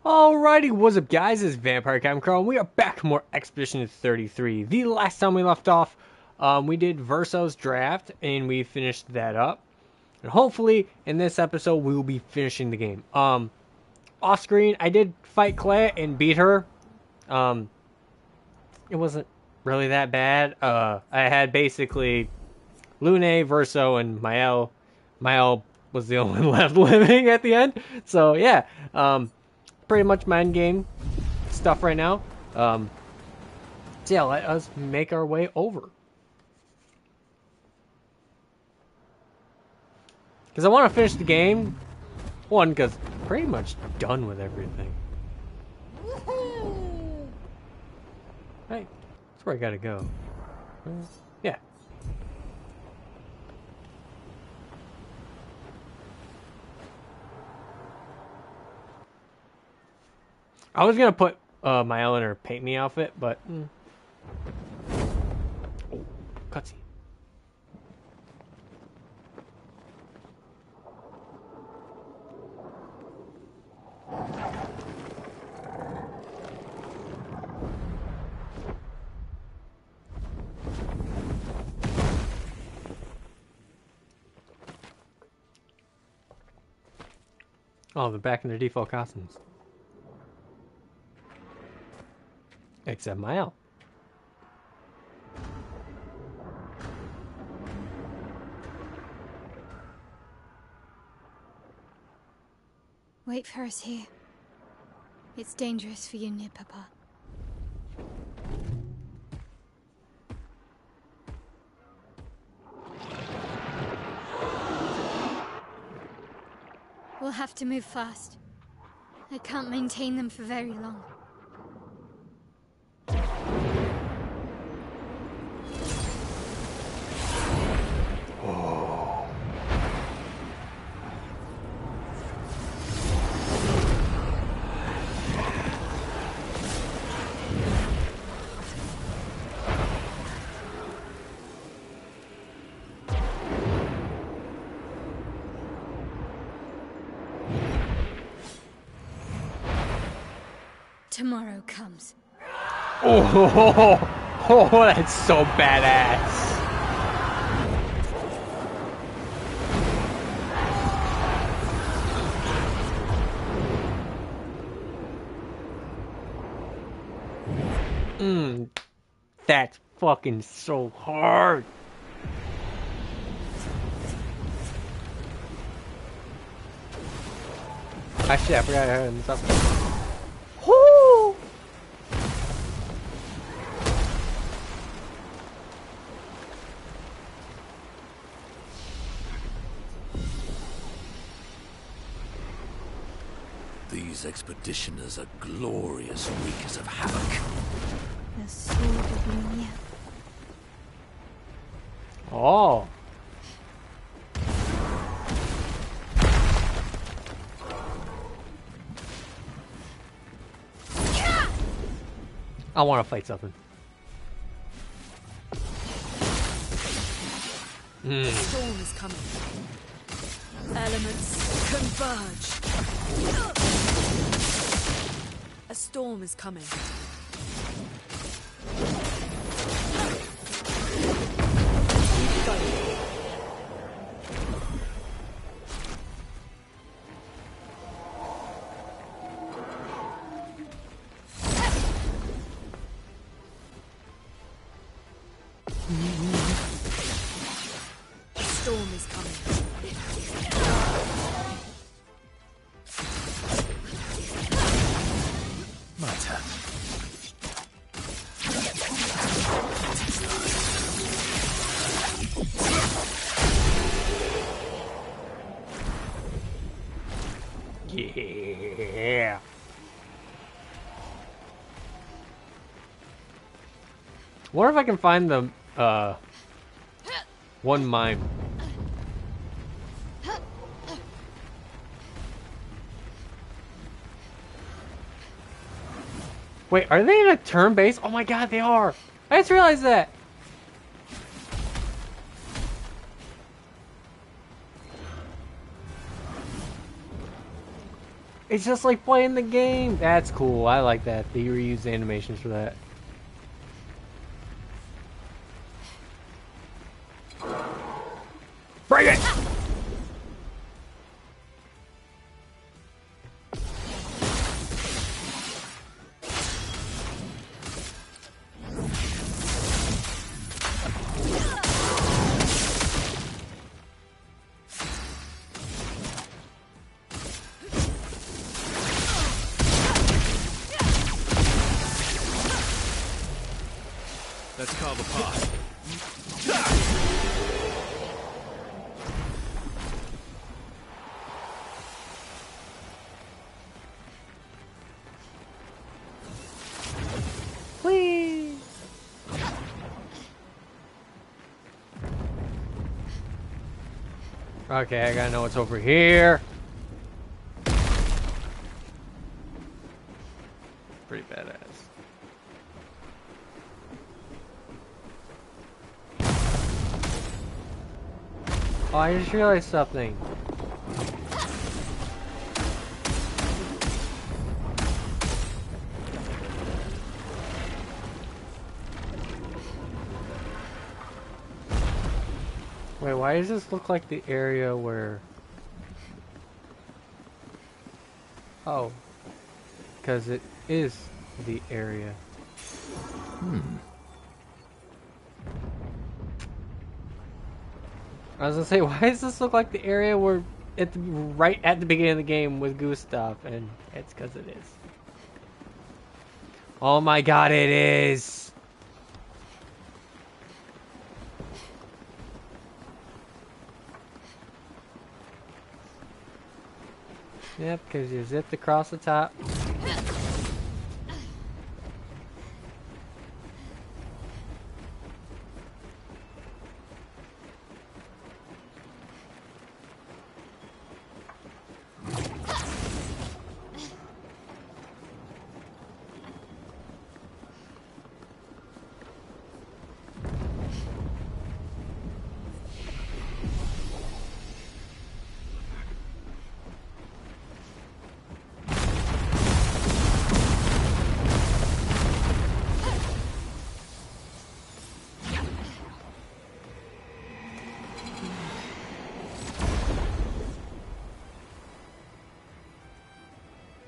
Alrighty, what's up guys, it's VampireCaptainCrow, and we are back for more Expedition 33. The last time we left off, we did Verso's draft, and we finished that up. And hopefully, in this episode, we will be finishing the game. Off screen, I did fight Claire and beat her. It wasn't really that bad. I had basically Lune, Verso, and Mael. Mael was the only one left living at the end. So, yeah. Pretty much my end game stuff right now. So yeah, let us make our way over. Because I want to finish the game. One, because I'm pretty much done with everything. Hey, that's where I gotta go. Yeah. I was gonna put Mael in her paint me outfit, but oh, cutscene. Oh, they're back in their default costumes. Except Mael. Wait for us here. It's dangerous for you near Papa. We'll have to move fast. I can't maintain them for very long. Tomorrow comes. Oh, that's so badass. That's fucking so hard. Actually, I forgot I had this up. Whoo! These expeditioners are glorious wreakers of havoc. The sword of Lumia. Oh. I want to fight something. The storm is coming. Elements converge. A storm is coming. Keep going. A storm is coming. My turn. Yeah. Wonder if I can find the one mime. Wait, are they in a turn base? Oh my god, they are! I just realized that! It's just like playing the game. That's cool. I like that. They reuse the animations for that. Bring it! Let's carve a path. Please. Okay, I gotta know what's over here. Pretty badass. Oh, I just realized something. Wait, why does this look like the area where... Oh. Because it is the area. I was gonna say, why does this look like the area where right at the beginning of the game with Gustav? And it's because it is. Oh my god, it is! Yep, because you zipped across the top.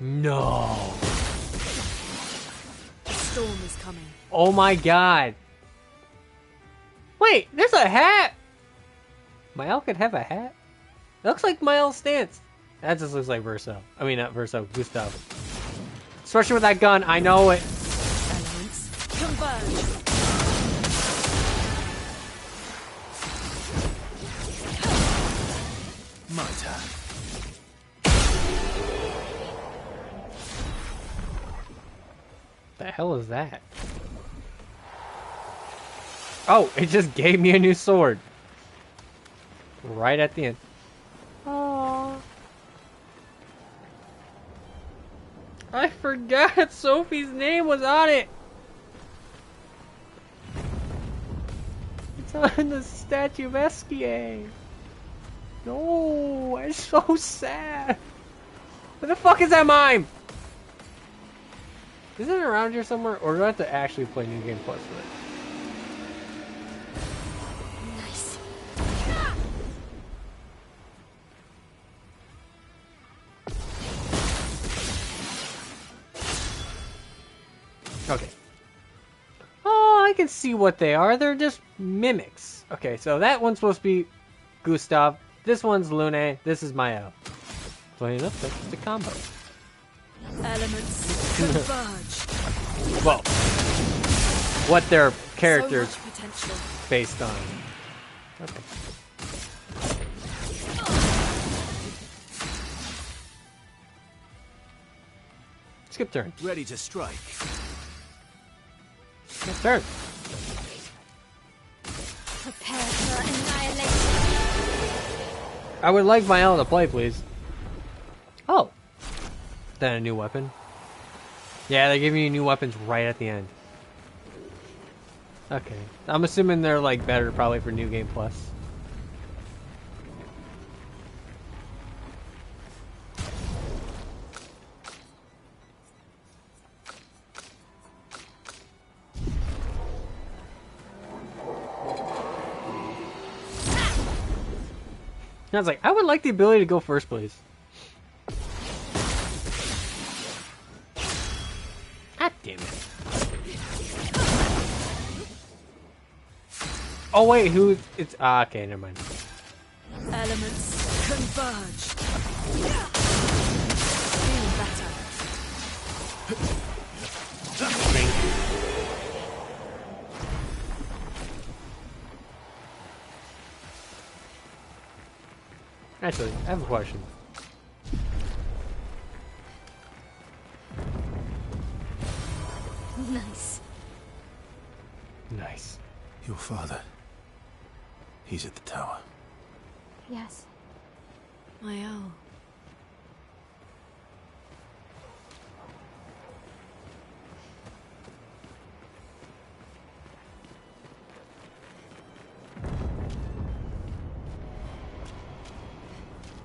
No. A storm is coming. Oh my god. Wait, there's a hat. Mael could have a hat. It looks like Mael's stance. That just looks like Verso. I mean, not Verso, Gustav. Especially with that gun, I know it. Elements converge. My turn. The hell is that? Oh, it just gave me a new sword. Right at the end. Aww. I forgot Sophie's name was on it. It's on the statue of Esquier. No, it's so sad. Where the fuck is that mime? Is it around here somewhere, or do I have to actually play New Game Plus for it? Nice. Okay. Oh, I can see what they are. They're just mimics. Okay, so that one's supposed to be Gustav. This one's Lune. This is Mael. Funny enough, that's the combo. Elements converge. Well, what their characters So much potential. based on. Okay. Skip turn. Ready to strike. Skip turn. Prepare for annihilation. I would like Mael to play, please. Oh. Then a new weapon. Yeah, they give you new weapons right at the end. Okay. I'm assuming they're like better probably for New Game Plus. I was like, I would like the ability to go first, please. God damn it. Oh wait, who? It's okay. Never mind. Elements converge. Feel better. Actually, I have a question. Nice. Nice. Your father. He's at the tower. Yes. My owl.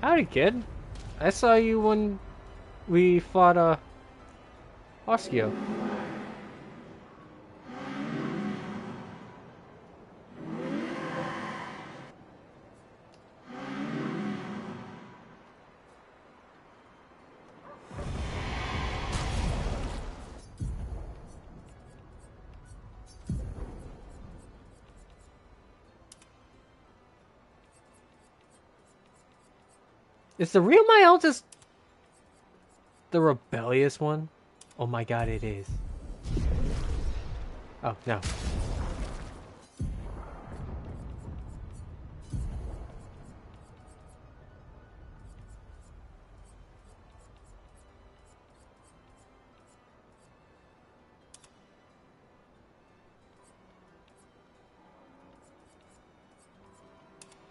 Howdy, kid. I saw you when we fought Oskio. Is the real Myotis the rebellious one? Oh my god, it is. Oh, no.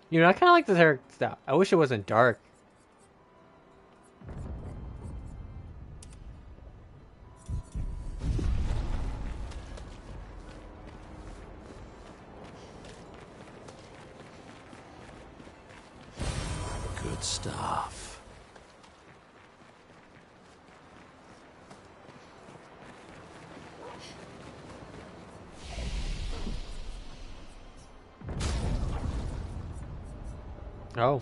You know, I kind of like this hairstyle. I wish it wasn't dark. Good stuff. Oh.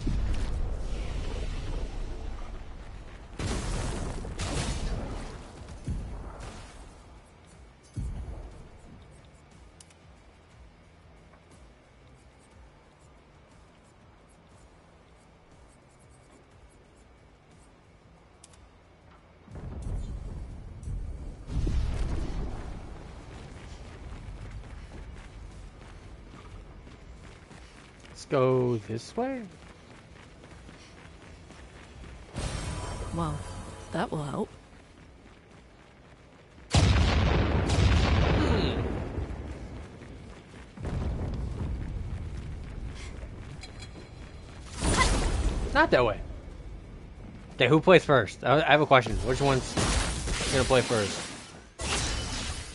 Let's go this way. Well, that will help. Not that way. Okay, who plays first? I have a question. Which one's gonna play first?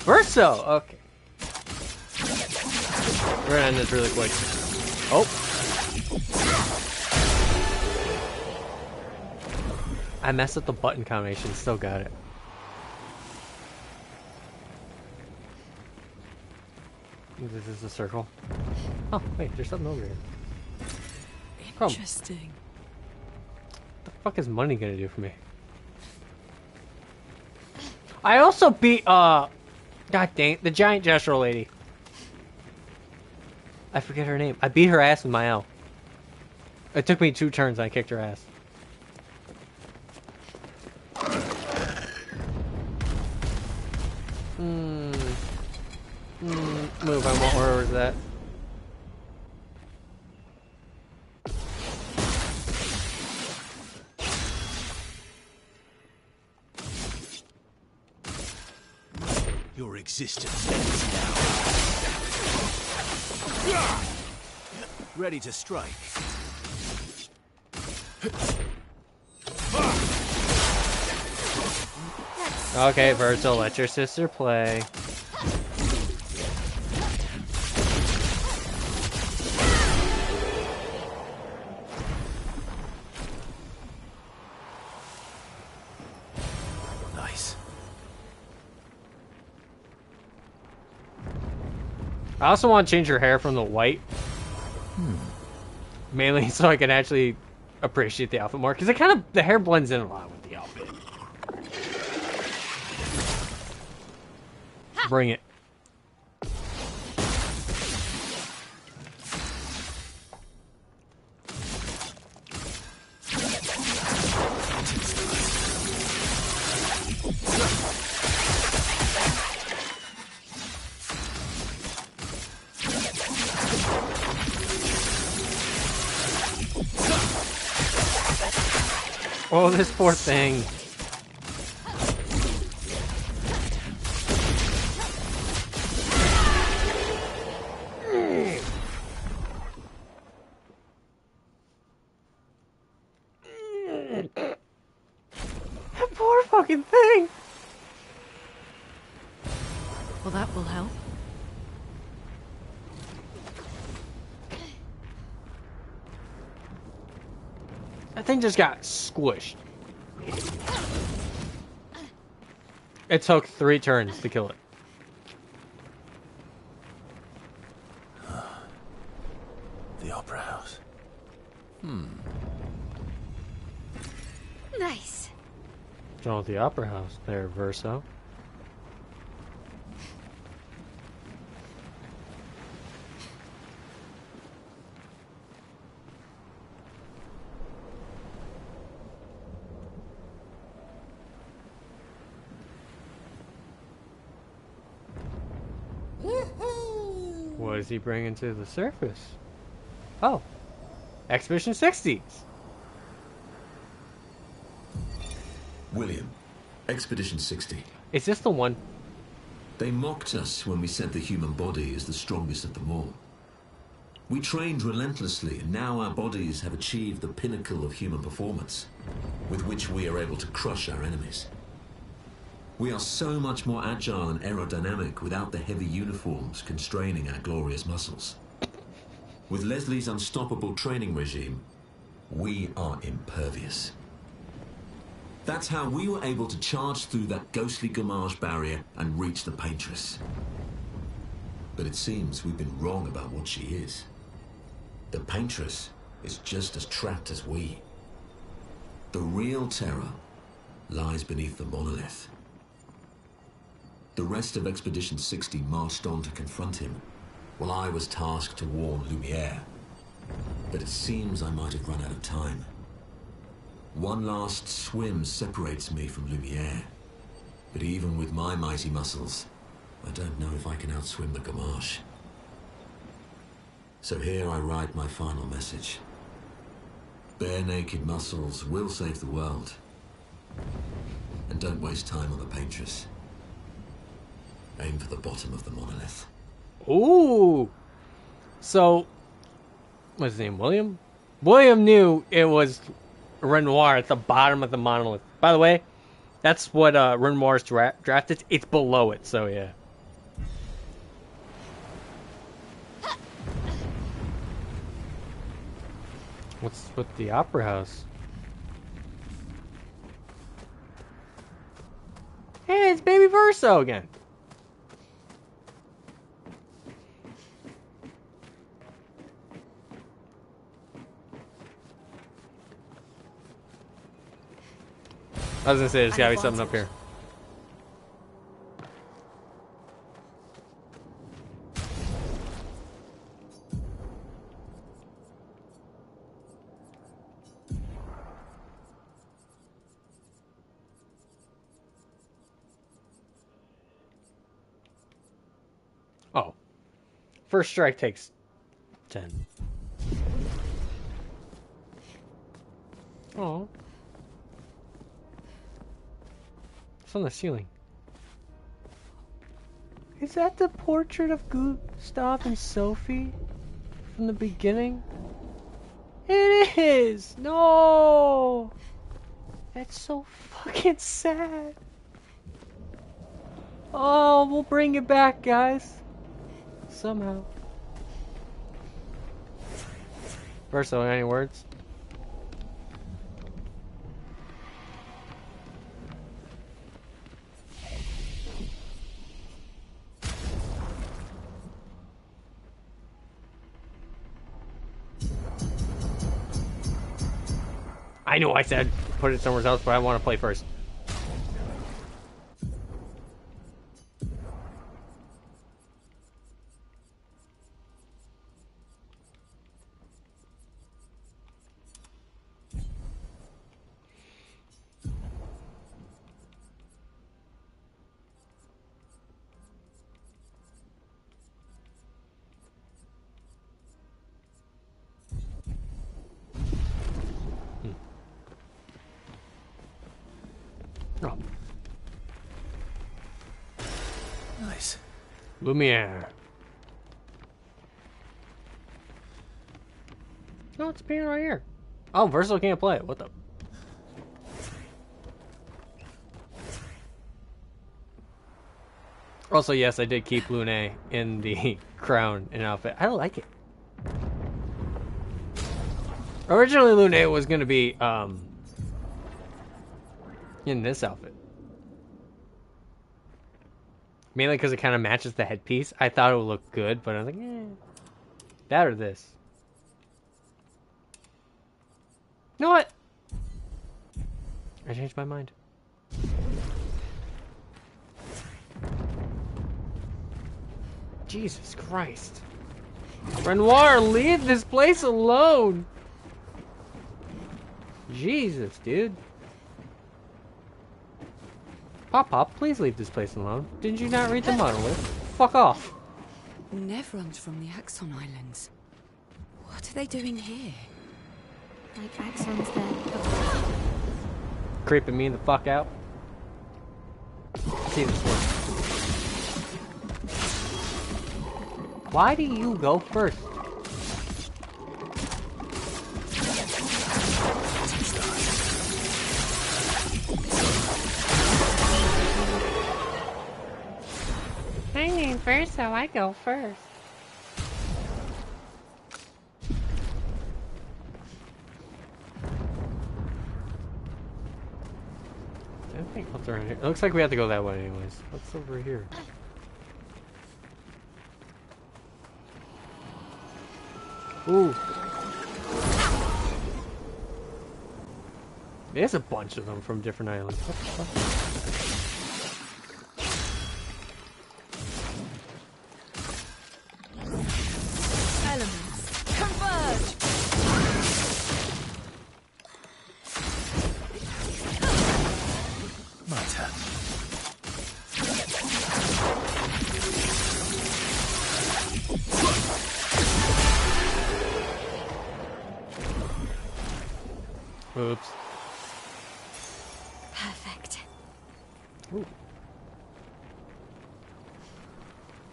Verso! Okay. We're gonna end this really quick. Oh! I messed up the button combination, still got it. This is a circle. Oh, wait, there's something over here. Come. Interesting. What the fuck is money gonna do for me? I also beat, god dang, the giant gesture lady. I forget her name. I beat her ass with my L. It took me 2 turns and I kicked her ass. Move, I won't. Where was that? Your existence ends now. Ready to strike. Okay, Virgil, let your sister play. Nice. I also want to change her hair from the white. Mainly so I can actually appreciate the outfit more because it kind of the hair blends in a lot with the outfit. Bring it. Oh, this poor thing. That poor fucking thing. Well, that will help. That thing just got squished. It took 3 turns to kill it. The Opera House. Nice. Oh, the Opera House there, Verso. What is he bringing to the surface? Oh, Expedition 60s. William, Expedition 60. Is this the one? They mocked us when we said the human body is the strongest of them all. We trained relentlessly, and now our bodies have achieved the pinnacle of human performance, with which we are able to crush our enemies. We are so much more agile and aerodynamic without the heavy uniforms constraining our glorious muscles. With Leslie's unstoppable training regime, we are impervious. That's how we were able to charge through that ghostly Gamage barrier and reach the Paintress. But it seems we've been wrong about what she is. The Paintress is just as trapped as we. The real terror lies beneath the monolith. The rest of Expedition 60 marched on to confront him, while I was tasked to warn Lumiere. But it seems I might have run out of time. One last swim separates me from Lumiere, but even with my mighty muscles, I don't know if I can outswim the Gamage. So here I write my final message. Bare naked muscles will save the world. And don't waste time on the Paintress. Aim for the bottom of the monolith. Ooh. So, what's his name? William? William knew it was Renoir at the bottom of the monolith. By the way, that's what Renoir's draft is. It's below it, so yeah. What's with the Opera House? Hey, it's Baby Verso again. I was gonna say there's gotta be something up here. Oh. First strike takes 10. Oh. It's on the ceiling. Is that the portrait of Gustav and Sophie from the beginning? It is! No! That's so fucking sad. Oh, we'll bring it back, guys. Somehow. Verso, any words? I know I said put it somewhere else, but I want to play first. Oh. Nice. Lumiere. No, it's appearing right here. Oh, Verso can't play it. What the? Also, yes, I did keep Lune in the crown and outfit. I like it. Originally, Lune was going to be in this outfit. Mainly because it kind of matches the headpiece. I thought it would look good, but I was like, eh. That or this. You know what? I changed my mind. Jesus Christ. Renoir, leave this place alone! Jesus, dude. Pop, please leave this place alone. Didn't you not read the monolith? Fuck off. Nevrons from the Axon Islands. What are they doing here? Like Axon's there. Creeping me the fuck out. See this one. Why do you go first? I mean first, so I go first. I think what's around here. It looks like we have to go that way anyways. What's over here? Ooh. There's a bunch of them from different islands. What the fuck? Elements, converge! My turn. Oops. Perfect. Ooh.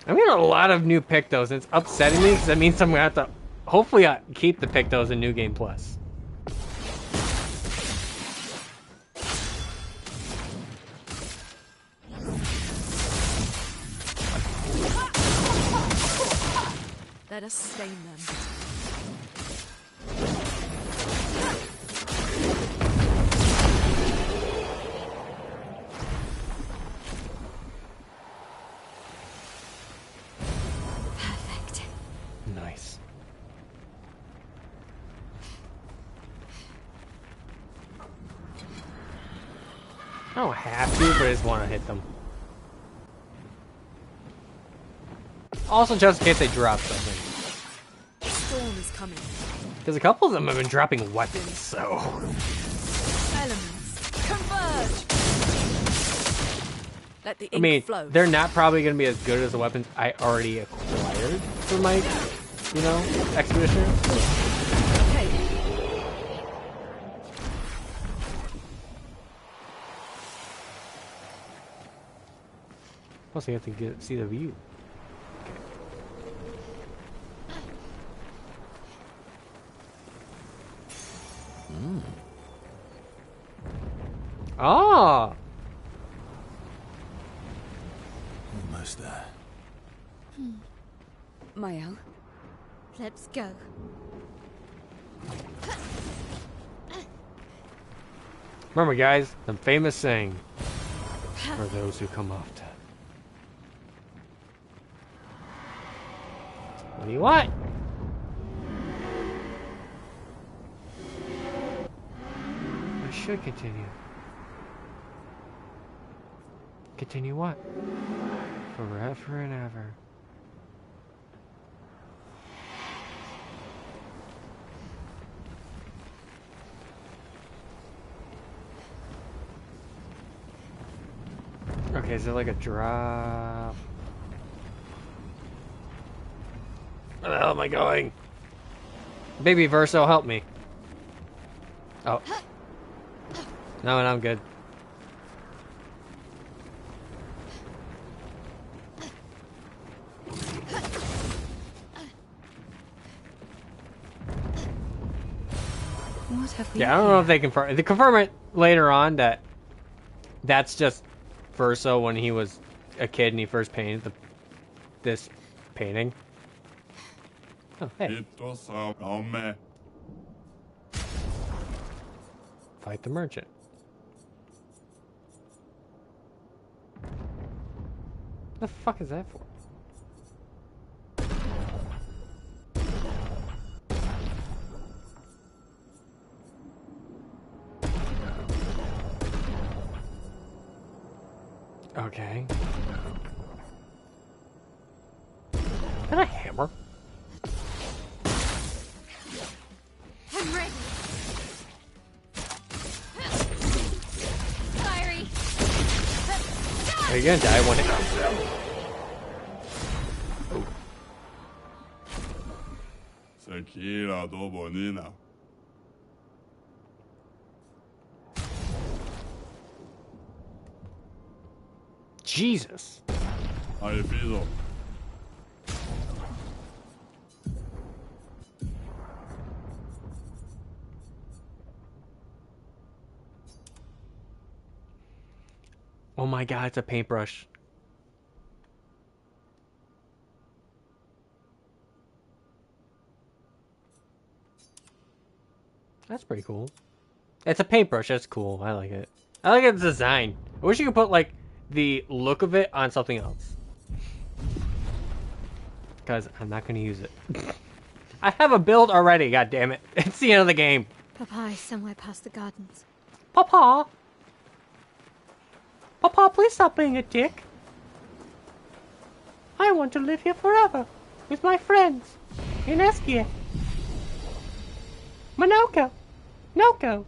I'm getting a lot of new Pictos, and it's upsetting me because that means I'm gonna have to hopefully keep the Pictos in New Game Plus. Let us slay them. Perfect. Nice. I don't have to, but I just want to hit them. Also, just in case they drop something. The storm is coming. Because a couple of them have been dropping weapons, so... Elements, converge! Let the ink I mean, flow. they're not probably going to be as good as the weapons I already acquired for my, you know, expedition. Okay. Plus, you have to see the view. Ah! Almost there. Mael, Let's go. Remember, guys, the famous saying, for those who come after. What do you want? should continue. Continue what? Forever and ever. Okay, is it like a drop? Where the hell am I going? Baby Verso, help me. Oh. No, and I'm good. What have we Yeah, I don't know if they confirm. They confirm it later on that that's just Verso when he was a kid and he first painted this painting. Oh, hey. Fight the merchant. The fuck is that for? Okay. Got a hammer? I'm ready. Fiery. Are you gonna die when it comes out? Sekira do bonina. Jesus. Aí, piso. Oh my god, it's a paintbrush. That's pretty cool. It's a paintbrush, that's cool. I like it. I like its design. I wish you could put like the look of it on something else. Because I'm not going to use it. I have a build already, god damn it. It's the end of the game. Papa is somewhere past the gardens. Papa! Papa, please stop being a dick. I want to live here forever. With my friends. In Eskia. Monoko. Noko.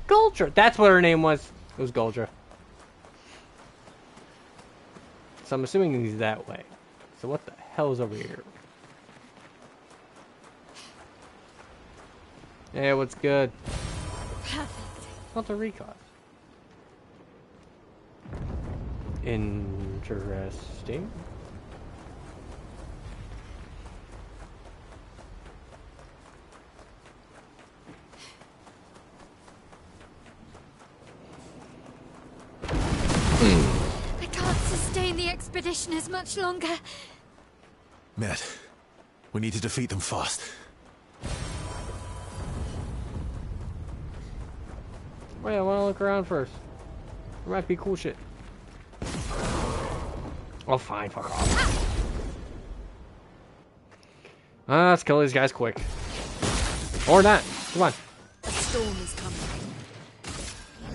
Goldra. That's what her name was. It was Goldra. So I'm assuming he's that way. So what the hell is over here? Hey, what's good? Perfect. Not the recon. Interesting. I can't sustain the expeditioners much longer. Matt, we need to defeat them fast. Wait, I want to look around first. There might be cool shit. Oh, fine, fuck off. Let's kill these guys quick. Or not. Come on. A storm is coming.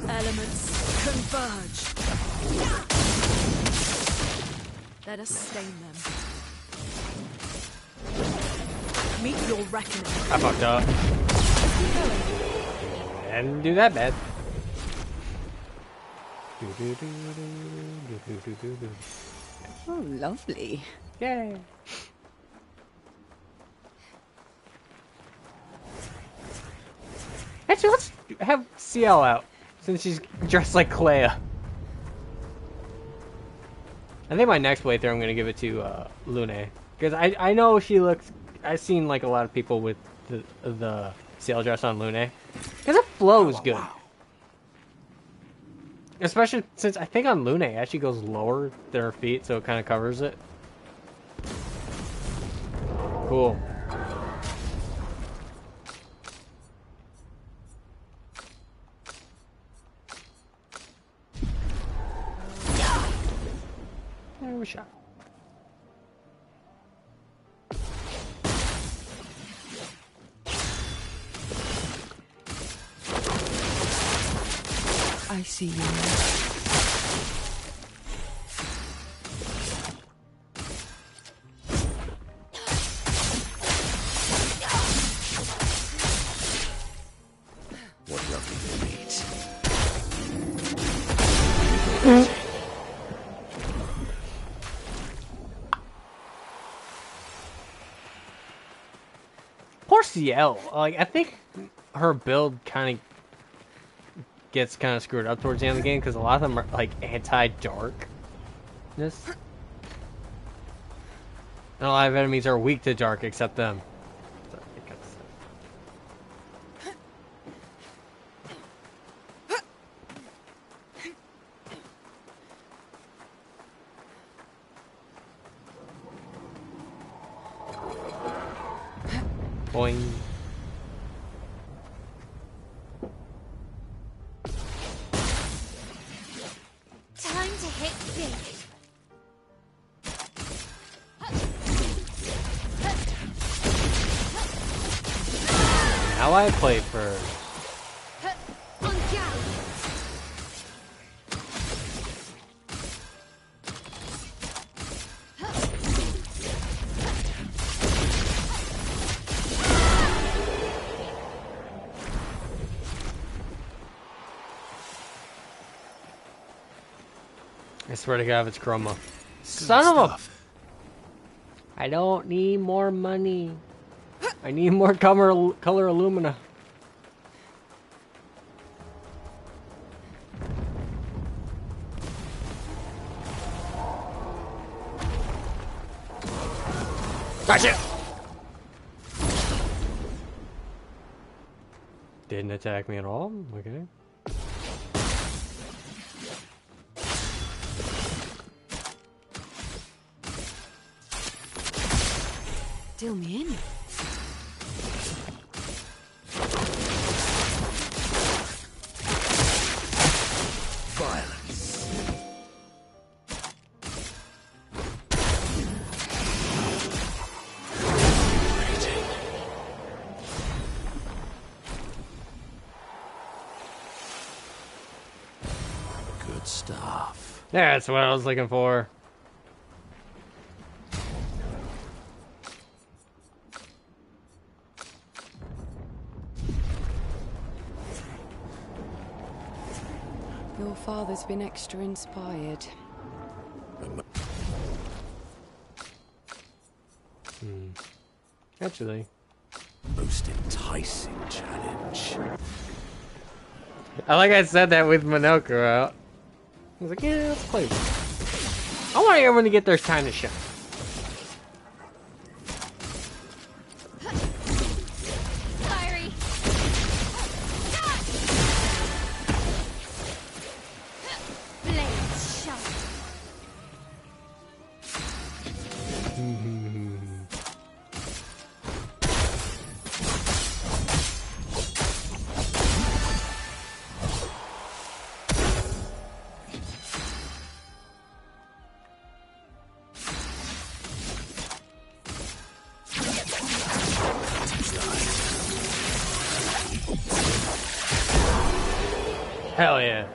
Elements converge. Let us stain them. Meet your reckoning. I fucked up. I didn't do that bad. Oh, lovely. Yay. Actually, let's have CL out, since she's dressed like Clea. I think my next playthrough I'm going to give it to Lune. Because I know she looks... I've seen like a lot of people with the CL dress on Lune. Because it flows good. Especially since I think on Lune it actually goes lower than her feet, so it kind of covers it. Cool. There we shot. I see you now. What lovely meat. Poor CL. Like, I think her build kind of gets kind of screwed up towards the end of the game because a lot of them are like anti-darkness. And a lot of enemies are weak to dark except them. So, boing. Time to hit big. How I play first. On go. I swear to God, if it's chroma. Son of a... I don't need more money. I need more color Illumina. Gotcha! Didn't attack me at all? Okay. Deal me in. Violence. Good stuff. That's what I was looking for. Your father's been extra inspired. Actually. Most enticing challenge. I said that with Monoko out. I was like, yeah, let's play. I want everyone to get their time to shine. Fiery. Blades sharp. Hell yeah.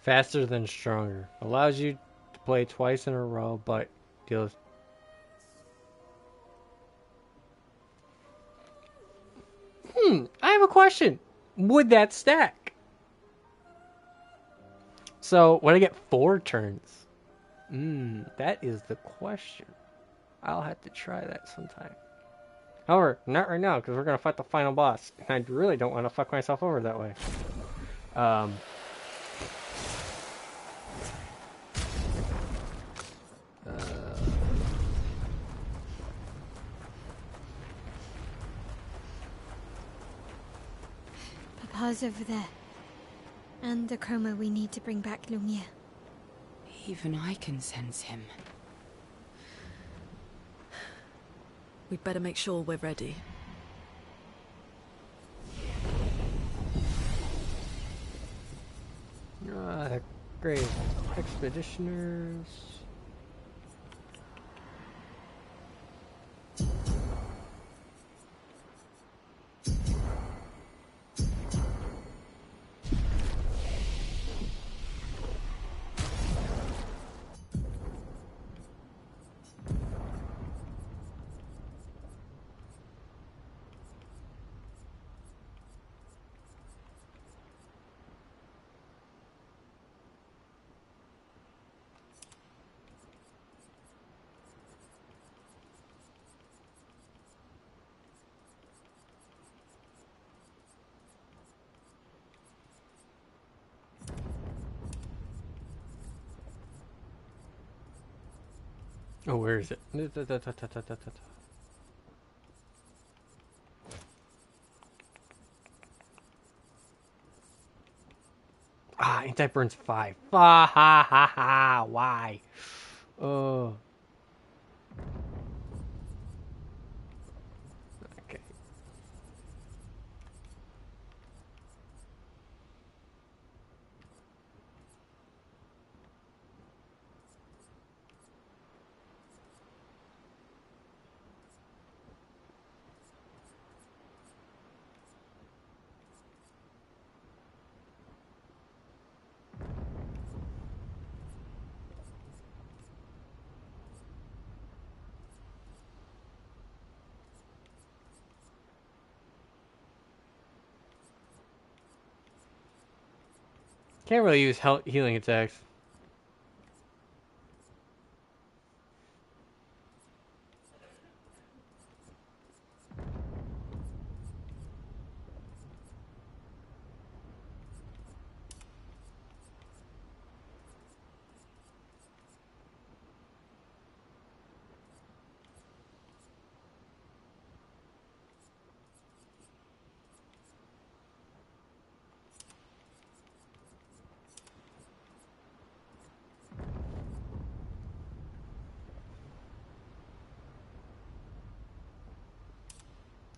Faster than stronger. Allows you to play twice in a row, but deals... I have a question. Would that stack? So, would I get 4 turns? That is the question. I'll have to try that sometime. However, not right now, because we're going to fight the final boss. And I really don't want to fuck myself over that way. Papa's over there. And the chroma we need to bring back Lumia. Even I can sense him. We'd better make sure we're ready. Great. Expeditioners. Oh, where is it? Ah, anti-burns 5. Ha ha ha ha. Why? Oh. Okay. Can't really use healing attacks.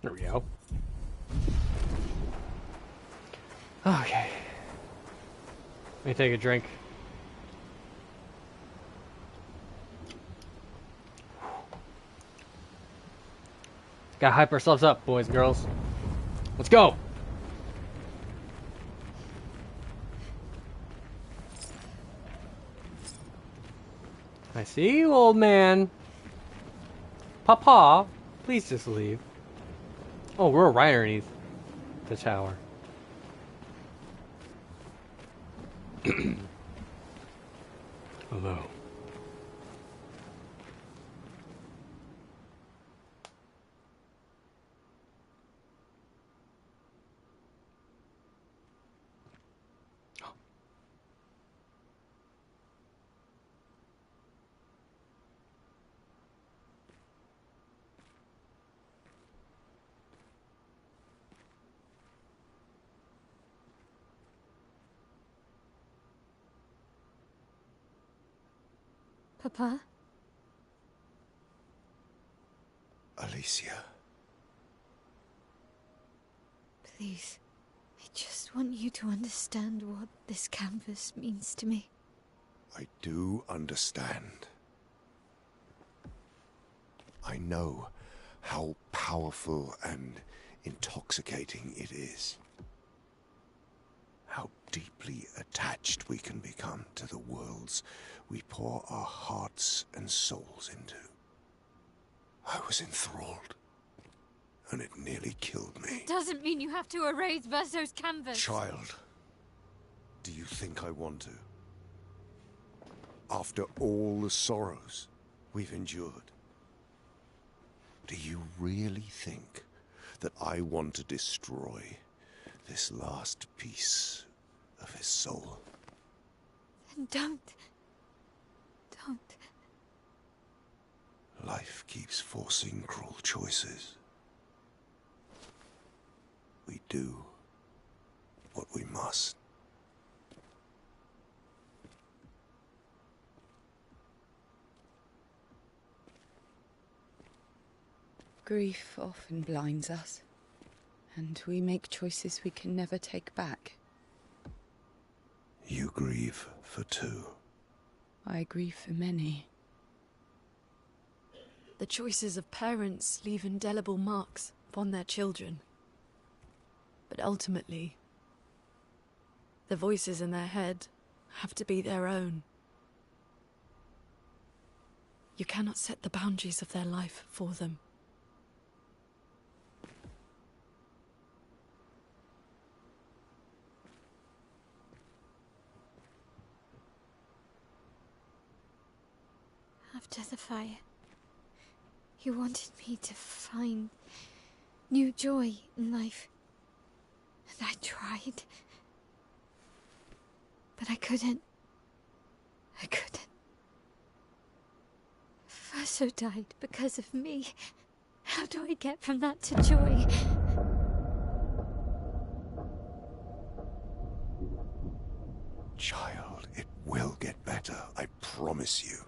There we go. Okay. Let me take a drink. Gotta hype ourselves up, boys and girls. Let's go! I see you, old man. Papa, please just leave. Oh, we're right underneath the tower. Hello. Papa? Alicia. Please. I just want you to understand what this canvas means to me. I do understand. I know how powerful and intoxicating it is. How deeply attached we can become to the worlds we pour our hearts and souls into. I was enthralled, and it nearly killed me. It doesn't mean you have to erase Verso's canvas. Child, do you think I want to? After all the sorrows we've endured, do you really think that I want to destroy this last piece of his soul? Then don't. Don't. Life keeps forcing cruel choices. We do what we must. Grief often blinds us, and we make choices we can never take back. You grieve for two. I grieve for many. The choices of parents leave indelible marks upon their children. But ultimately, the voices in their head have to be their own. You cannot set the boundaries of their life for them. After the fire, you wanted me to find new joy in life. And I tried. But I couldn't. Verso died because of me. How do I get from that to joy? Child, it will get better, I promise you.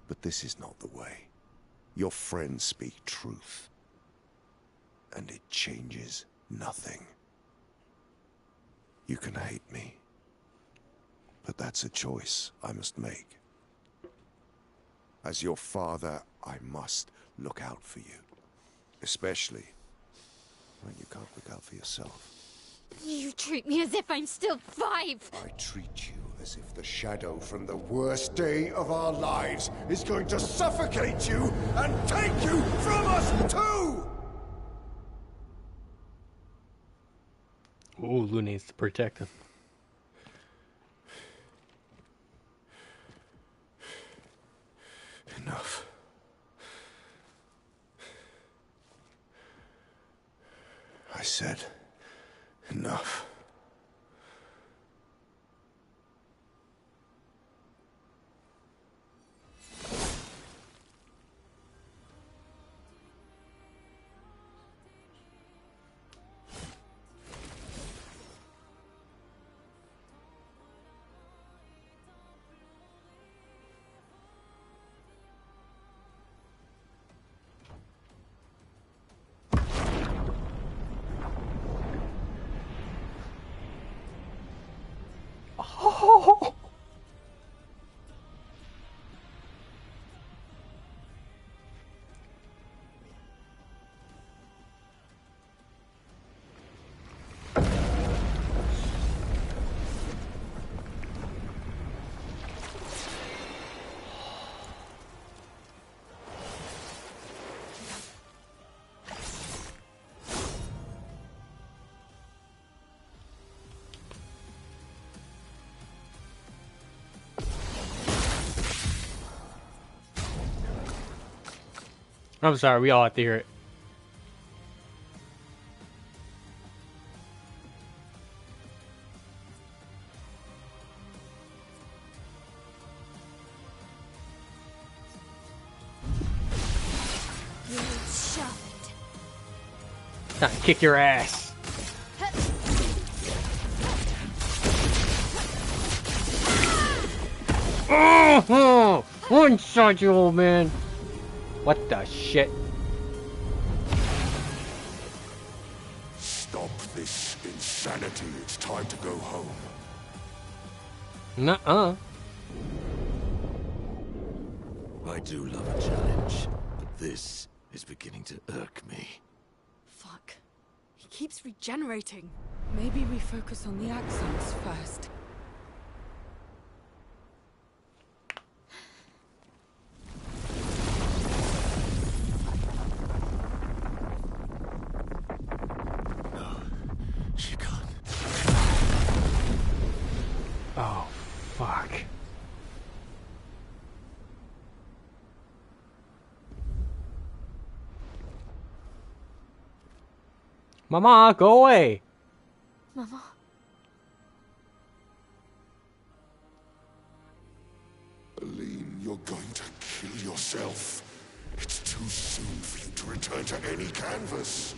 But this is not the way. Your friends speak truth. And it changes nothing. You can hate me. But that's a choice I must make. As your father, I must look out for you. Especially when you can't look out for yourself. You treat me as if I'm still 5. I treat you as if the shadow from the worst day of our lives is going to suffocate you and take you from us too! Ooh, Lou needs to protect him. Enough. I said enough. Oh. I'm sorry, we all have to hear it. You shoved. Time to kick your ass. Oh, one shot, you old man. What the shit? Stop this insanity. It's time to go home. Nuh-uh. I do love a challenge, but this is beginning to irk me. Fuck. He keeps regenerating. Maybe we focus on the axons first. She can't. Oh, fuck. Mama, go away. Mama. Aline, you're going to kill yourself. It's too soon for you to return to any canvas.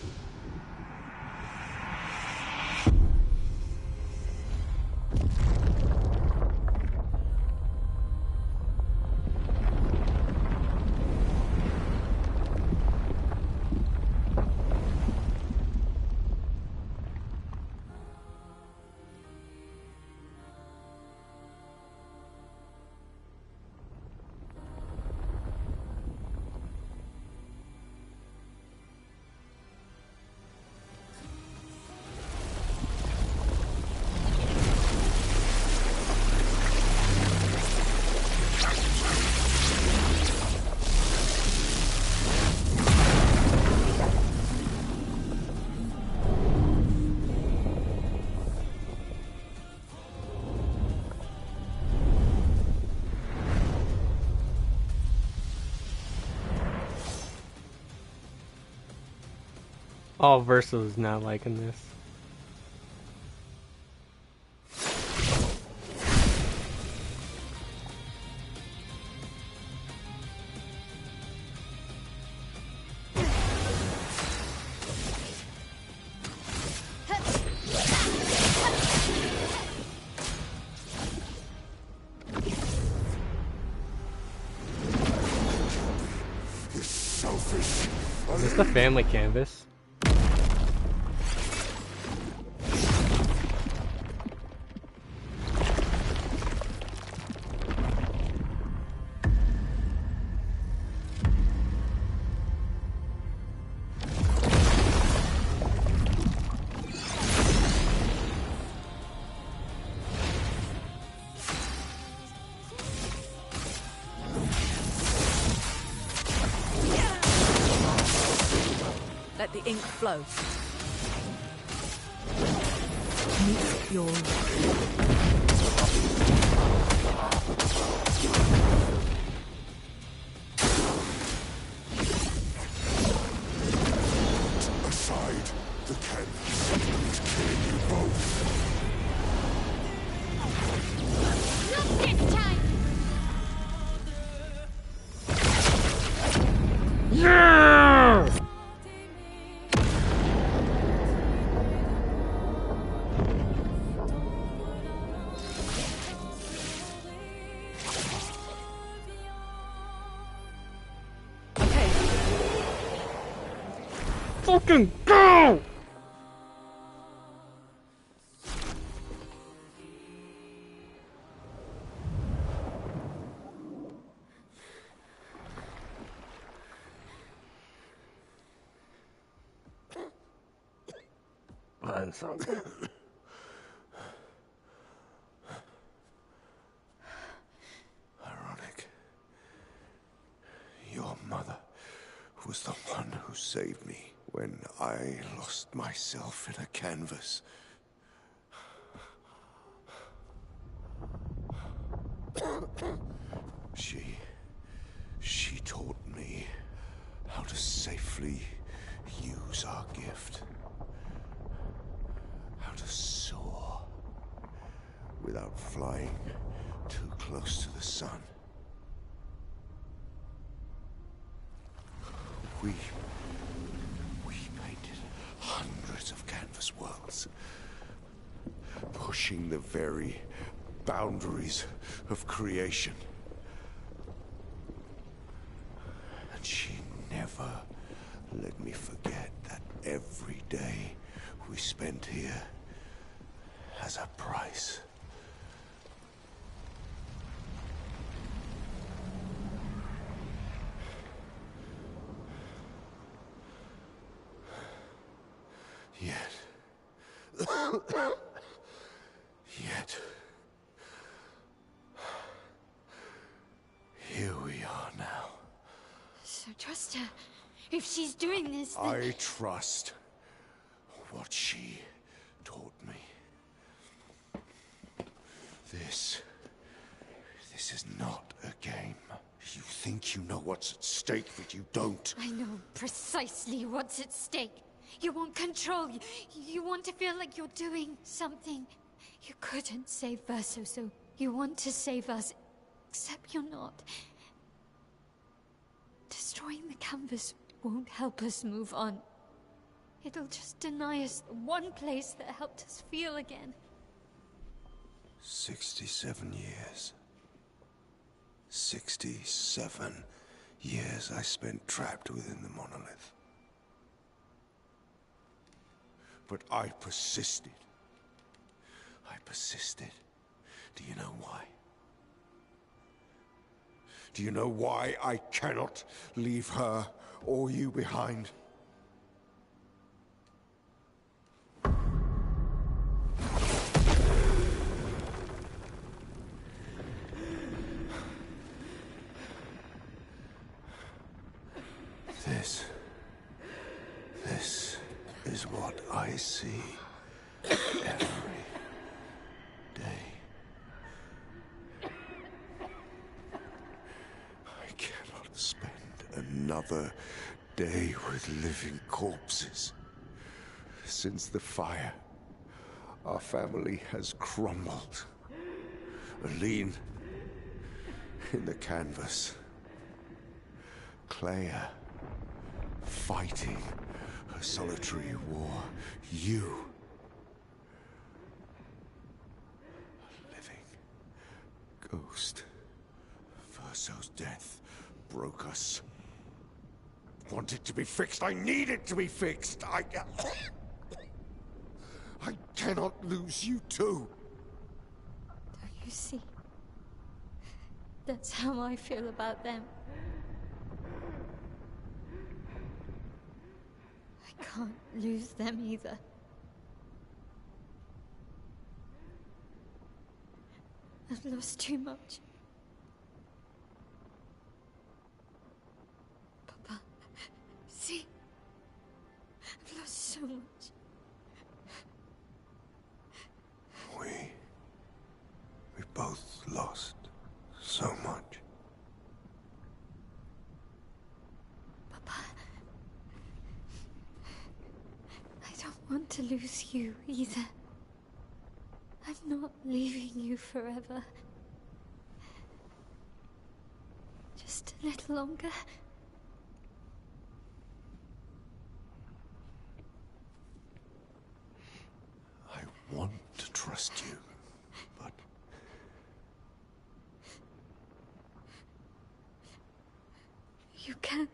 Oh, Verso's not liking this. Is this the family canvas? Let the ink flow. Meet your... Aside the canvas. Kill you both. Not this time! Yeah! Okay, Fucking go! Find something. Ironic. Your mother was the one who saved me when I lost myself in a canvas. She taught me how to safely use our gift. How to soar without flying too close to the sun. We painted hundreds of canvas worlds, pushing the very boundaries of creation. And she never let me forget that every day we spent here has a price. Yet, here we are now. So trust her. If she's doing this, then... I trust what she taught me. This is not a game. You think you know what's at stake, but you don't. I know precisely what's at stake. You want control. You want to feel like you're doing something. You couldn't save Verso, so you want to save us. Except you're not. Destroying the canvas won't help us move on. It'll just deny us the one place that helped us feel again. 67 years. 67 years I spent trapped within the monolith. But I persisted. I persisted. Do you know why? Do you know why I cannot leave her or you behind? This is what I see every day. I cannot spend another day with living corpses. Since the fire, our family has crumbled. Aline in the canvas. Clea fighting her solitary war. You, a living ghost. Verso's death broke us. want it to be fixed. I need it to be fixed. I cannot lose you too. Don't you see? That's how I feel about them. I can't lose them either. I've lost too much. Papa, see? I've lost so much. We both lost so much. Papa, I don't want to lose you either. I'm not leaving you forever. Just a little longer. I want to trust you, but... You can.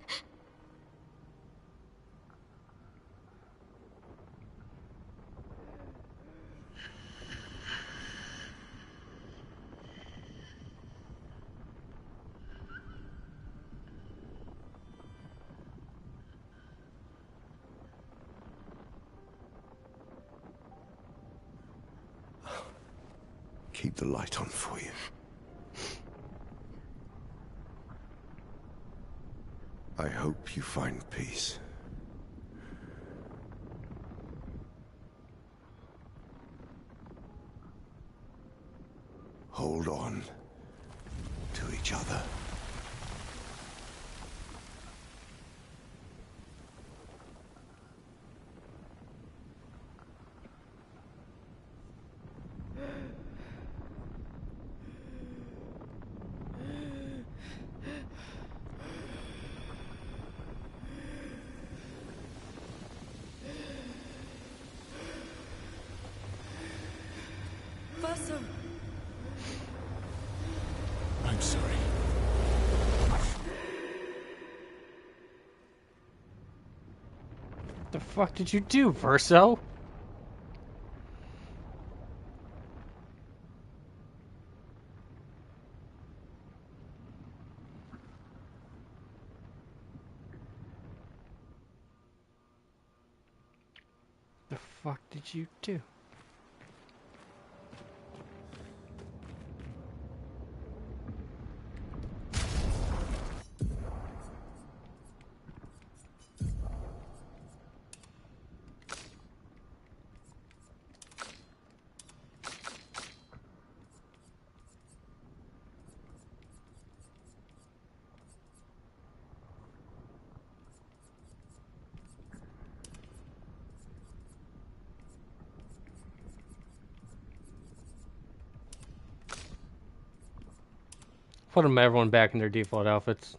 Keep the light on for you. I hope you find peace. Hold on to each other. Verso! I'm sorry. What the fuck did you do, Verso? The fuck did you do? Put them everyone back in their default outfits.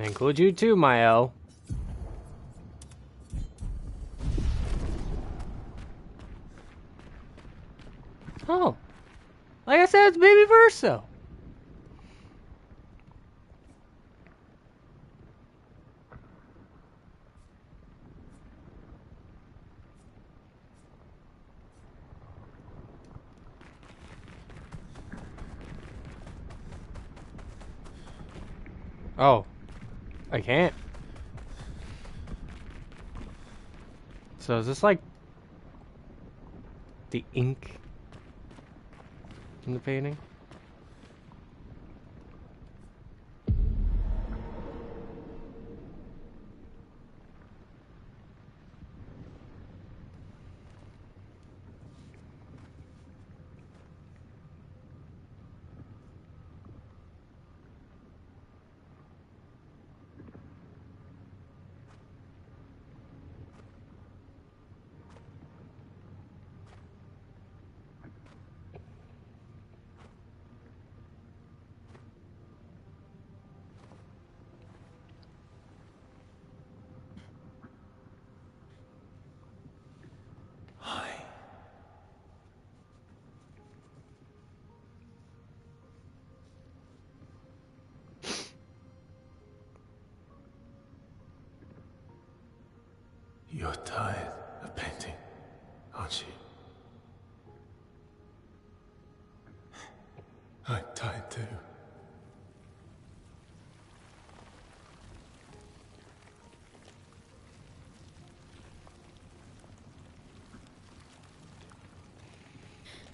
I include you too, Mael. Oh. Like I said, it's Baby Verso. Oh. I can't. So is this like the ink in the painting? You're tired of painting, aren't you? I'm tired too.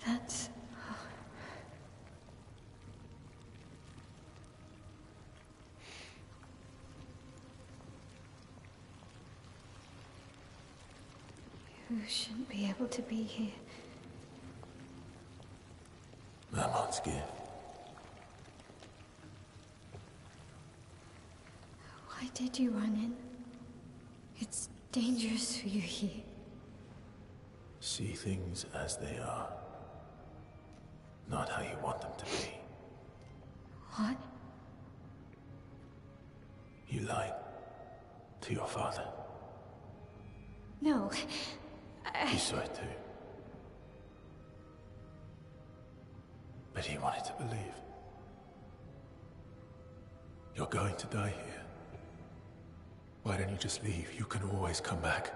That's... You shouldn't be able to be here. Mamon's gift. Why did you run in? It's dangerous for you here. See things as they are. Not how you want them to be. What? You lied to your father. No. He saw it too. But he wanted to believe. You're going to die here. Why don't you just leave? You can always come back.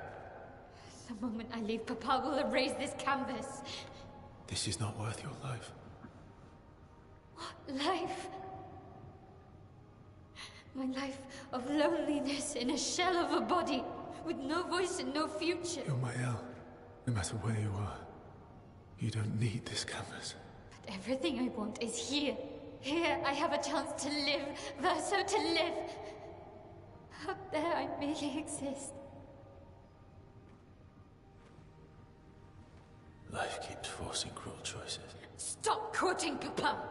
The moment I leave, Papa will erase this canvas. This is not worth your life. What life? My life of loneliness in a shell of a body, with no voice and no future. You're my El. No matter where you are, you don't need this canvas. But everything I want is here. Here I have a chance to live, Verso to live. Out there I merely exist. Life keeps forcing cruel choices. Stop quoting Papa!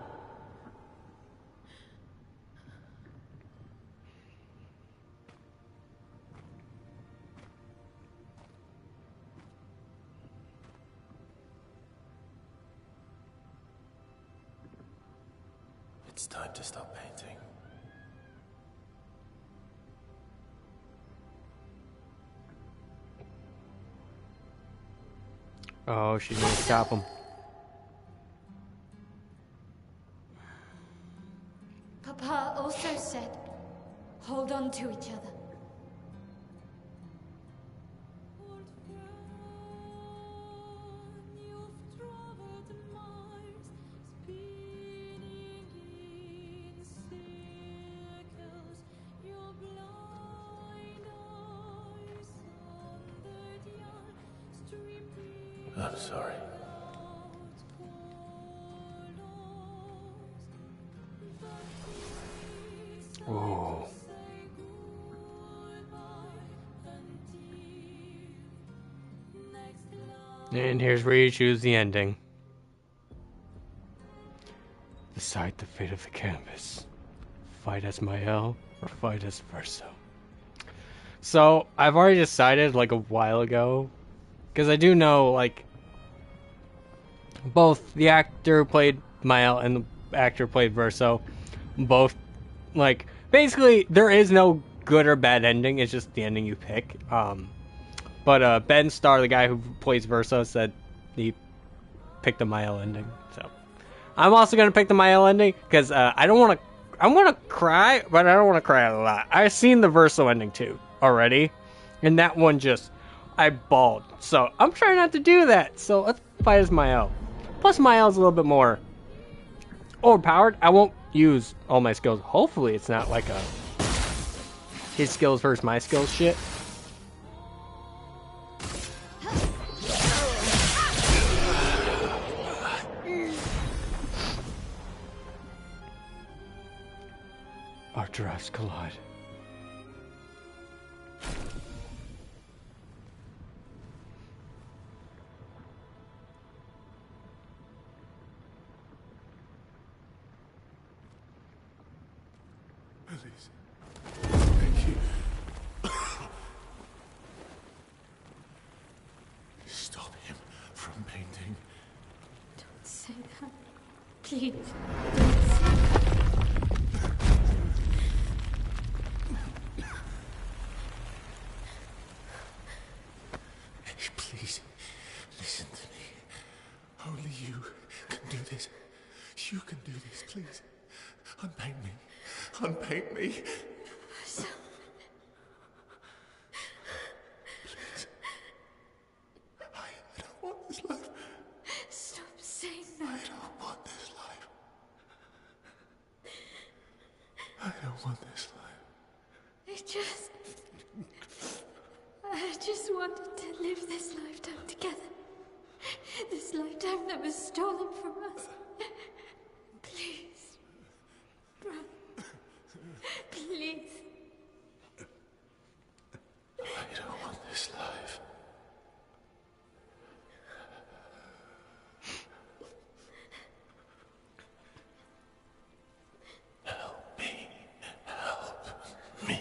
It's time to stop painting. Oh, she's gonna stop him. Papa also said, hold on to each other. I'm sorry. Oh. And here's where you choose the ending. Decide the fate of the canvas. Fight as Mael or fight as Verso. So, I've already decided like a while ago, because I do know like both the actor who played Mael and the actor who played Verso, both like basically there is no good or bad ending, it's just the ending you pick. But Ben Starr, the guy who plays Verso, said he picked the Mael ending. So I'm also gonna pick the Mael ending because I don't want to. I want to cry, but I don't want to cry a lot. I've seen the Verso ending too already, and that one just I bawled. So I'm trying not to do that. So let's fight as Mael. Plus Mael's a little bit more overpowered. I won't use all my skills. Hopefully it's not like a his skills versus my skills shit. Our drives collide. Please. Thank you. Stop him from painting. Don't say that. Please. Please, listen to me. Only you can do this. You can do this, please. Unpaint me. Unpaint me. So... Please. just wanted to live this lifetime together. This lifetime that was stolen from us. Please. Brother. Please. I don't want this life. Help me. Help me.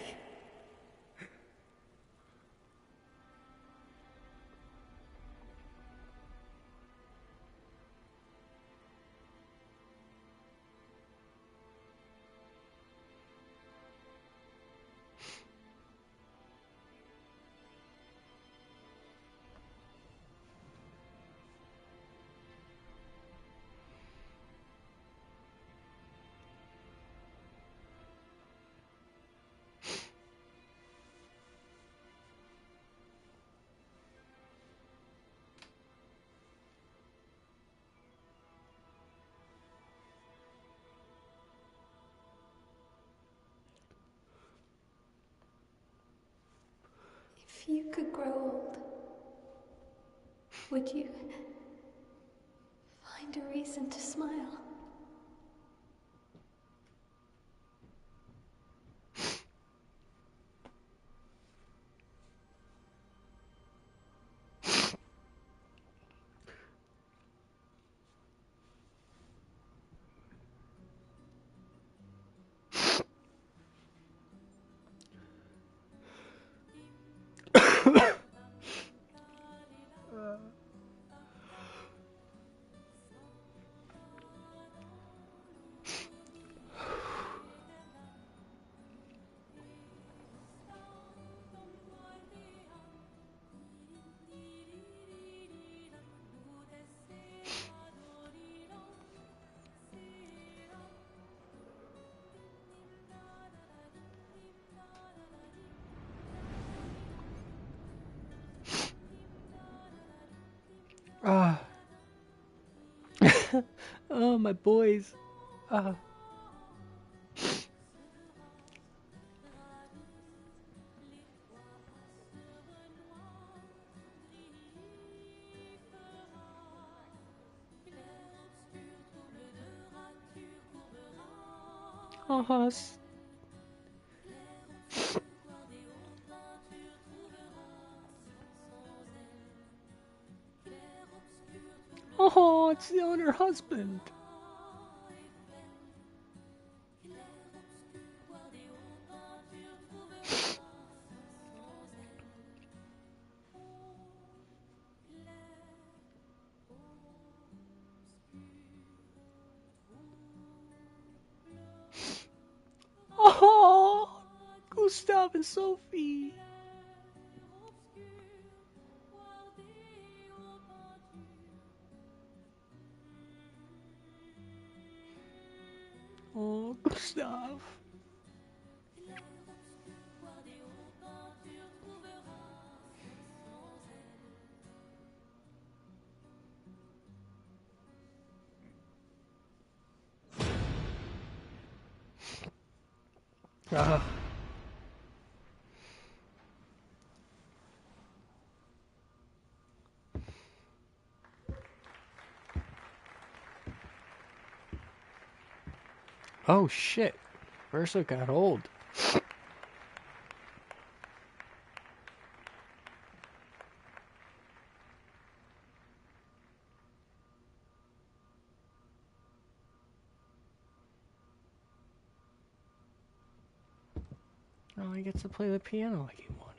If you could grow old, would you find a reason to smile? Ah. Oh, my boys. Ah. Oh, oh, it's the on her husband. Oh, Gustav and Sophie. Oh, Gustav. Oh shit, Versa got old. Now he gets to play the piano like he wanted.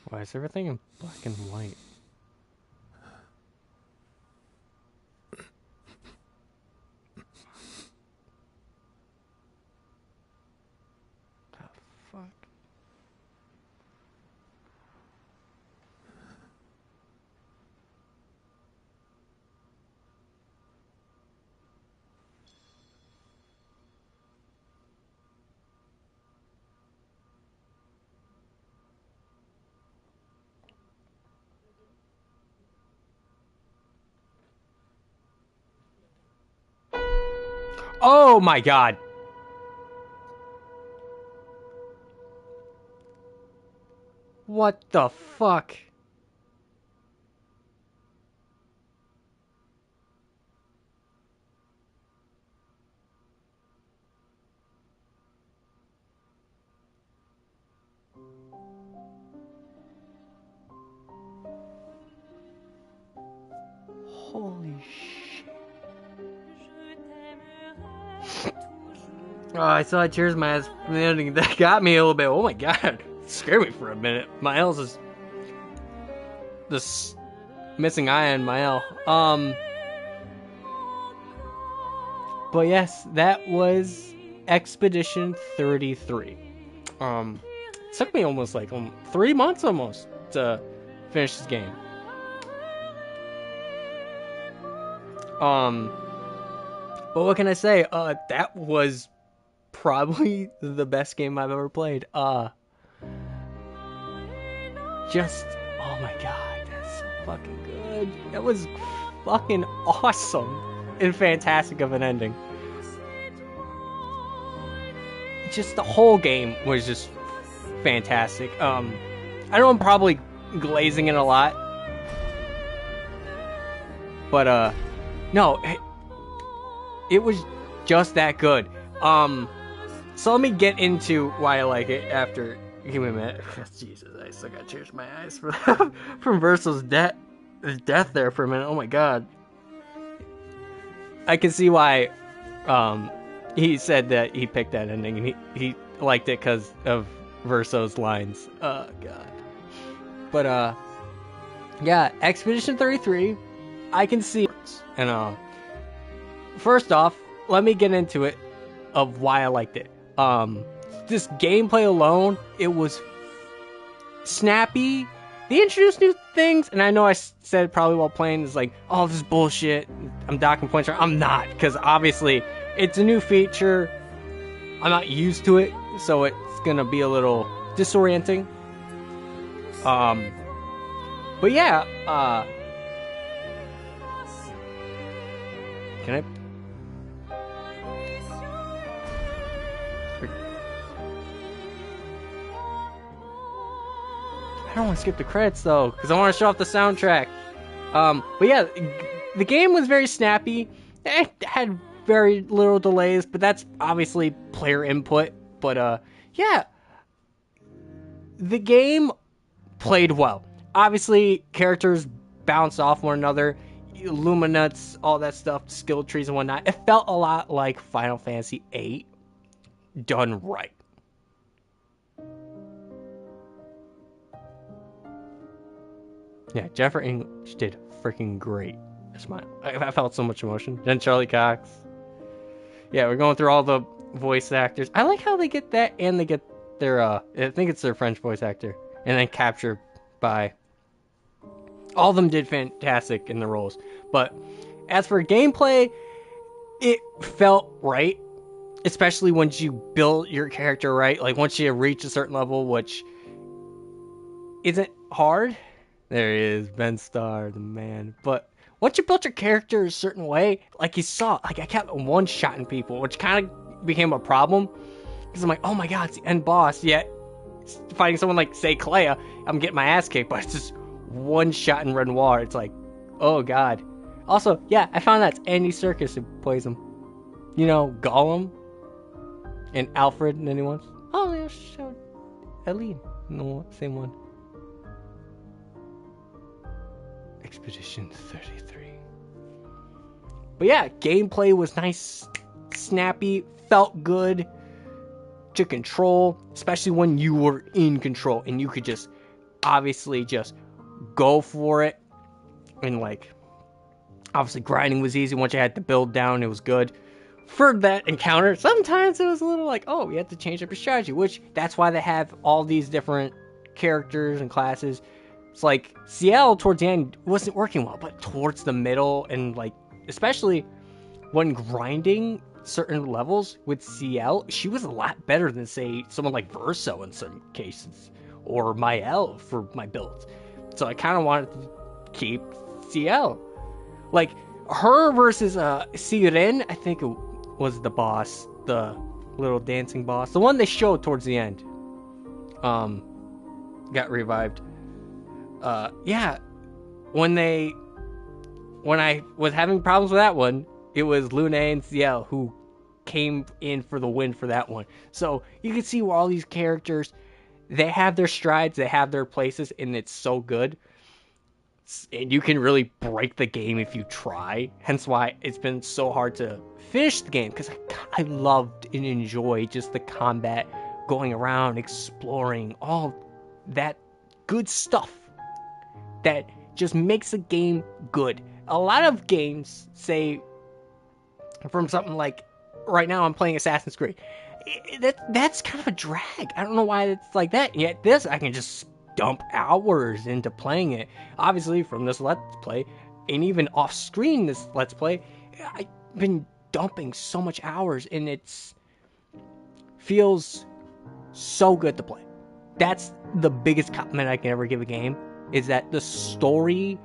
Why is everything in black and white? The fuck? Oh my god. What the fuck? Holy shit. Oh, I saw tears in my eyes from the ending. That got me a little bit. Oh my god. It scared me for a minute. Miles is this missing eye on Mael. But yes, that was Expedition 33. It took me almost like 3 months almost to finish this game. But what can I say? That was probably the best game I've ever played. Just, oh my god, that's so fucking good. That was fucking awesome and fantastic of an ending. Just the whole game was just fantastic. I know I'm probably glazing it a lot, but no, it was just that good. So let me get into why I like it after. Give me a minute. Jesus, I still got tears in my eyes from Verso's death there for a minute. Oh my god. I can see why he said that he picked that ending, and he liked it because of Verso's lines. Oh god. But yeah, Expedition 33, I can see it. And first off, let me get into it of why I liked it. This gameplay alone, it was snappy. They introduced new things, and I know I said probably while playing is like, oh, this is bullshit. I'm docking points. I'm not, because obviously it's a new feature. I'm not used to it, so it's gonna be a little disorienting. But yeah, can I? I don't want to skip the credits though, because I want to show off the soundtrack. But yeah, the game was very snappy. It had very little delays, but that's obviously player input. But yeah, the game played well. Obviously, characters bounced off one another, Illuminates, all that stuff, skill trees and whatnot. It felt a lot like Final Fantasy VIII done right. Yeah, Jennifer English did freaking great. I felt so much emotion. Then Charlie Cox. Yeah, we're going through all the voice actors. I like how they get that, and they get their, I think it's their French voice actor, and then captured by. All of them did fantastic in the roles. But as for gameplay, it felt right. Especially once you build your character right. Like once you reach a certain level, which isn't hard. There he is, Ben Starr, the man. But once you built your character a certain way, like you saw, like I kept one-shotting people, which kind of became a problem. Because I'm like, oh my god, it's the end boss. Yet, fighting someone like, say, Clea, I'm getting my ass kicked, but it's just one-shot in Renoir. It's like, oh god. Also, yeah, I found that it's Andy Serkis who plays him. You know, Gollum and Alfred and anyone. Oh, they showed Eileen in the same one. Expedition 33. But yeah, gameplay was nice, snappy, felt good to control, especially when you were in control and you could just obviously just go for it. And like, obviously grinding was easy. Once you had to build down, it was good. For that encounter, sometimes it was a little like, oh, you have to change up your strategy, which that's why they have all these different characters and classes. It's like Ciel towards the end wasn't working well, but towards the middle and like, especially when grinding certain levels with Ciel, she was a lot better than say someone like Verso in some cases, or Mael for my builds. So I kind of wanted to keep Ciel. Like her versus Siren, I think was the boss, the little dancing boss, the one they showed towards the end, got revived. Yeah, when I was having problems with that one, it was Luna and Ciel who came in for the win for that one. So you can see where all these characters, they have their strides, they have their places, and it's so good. And you can really break the game if you try. Hence why it's been so hard to finish the game, because I loved and enjoyed just the combat, going around, exploring, all that good stuff that just makes a game good. A lot of games, say, from something like, right now I'm playing Assassin's Creed, that's kind of a drag. I don't know why it's like that. Yet this, I can just dump hours into playing it. Obviously, from this Let's Play, and even off screen this Let's Play, I've been dumping so much hours, and it's feels so good to play. That's the biggest compliment I can ever give a game, is that the story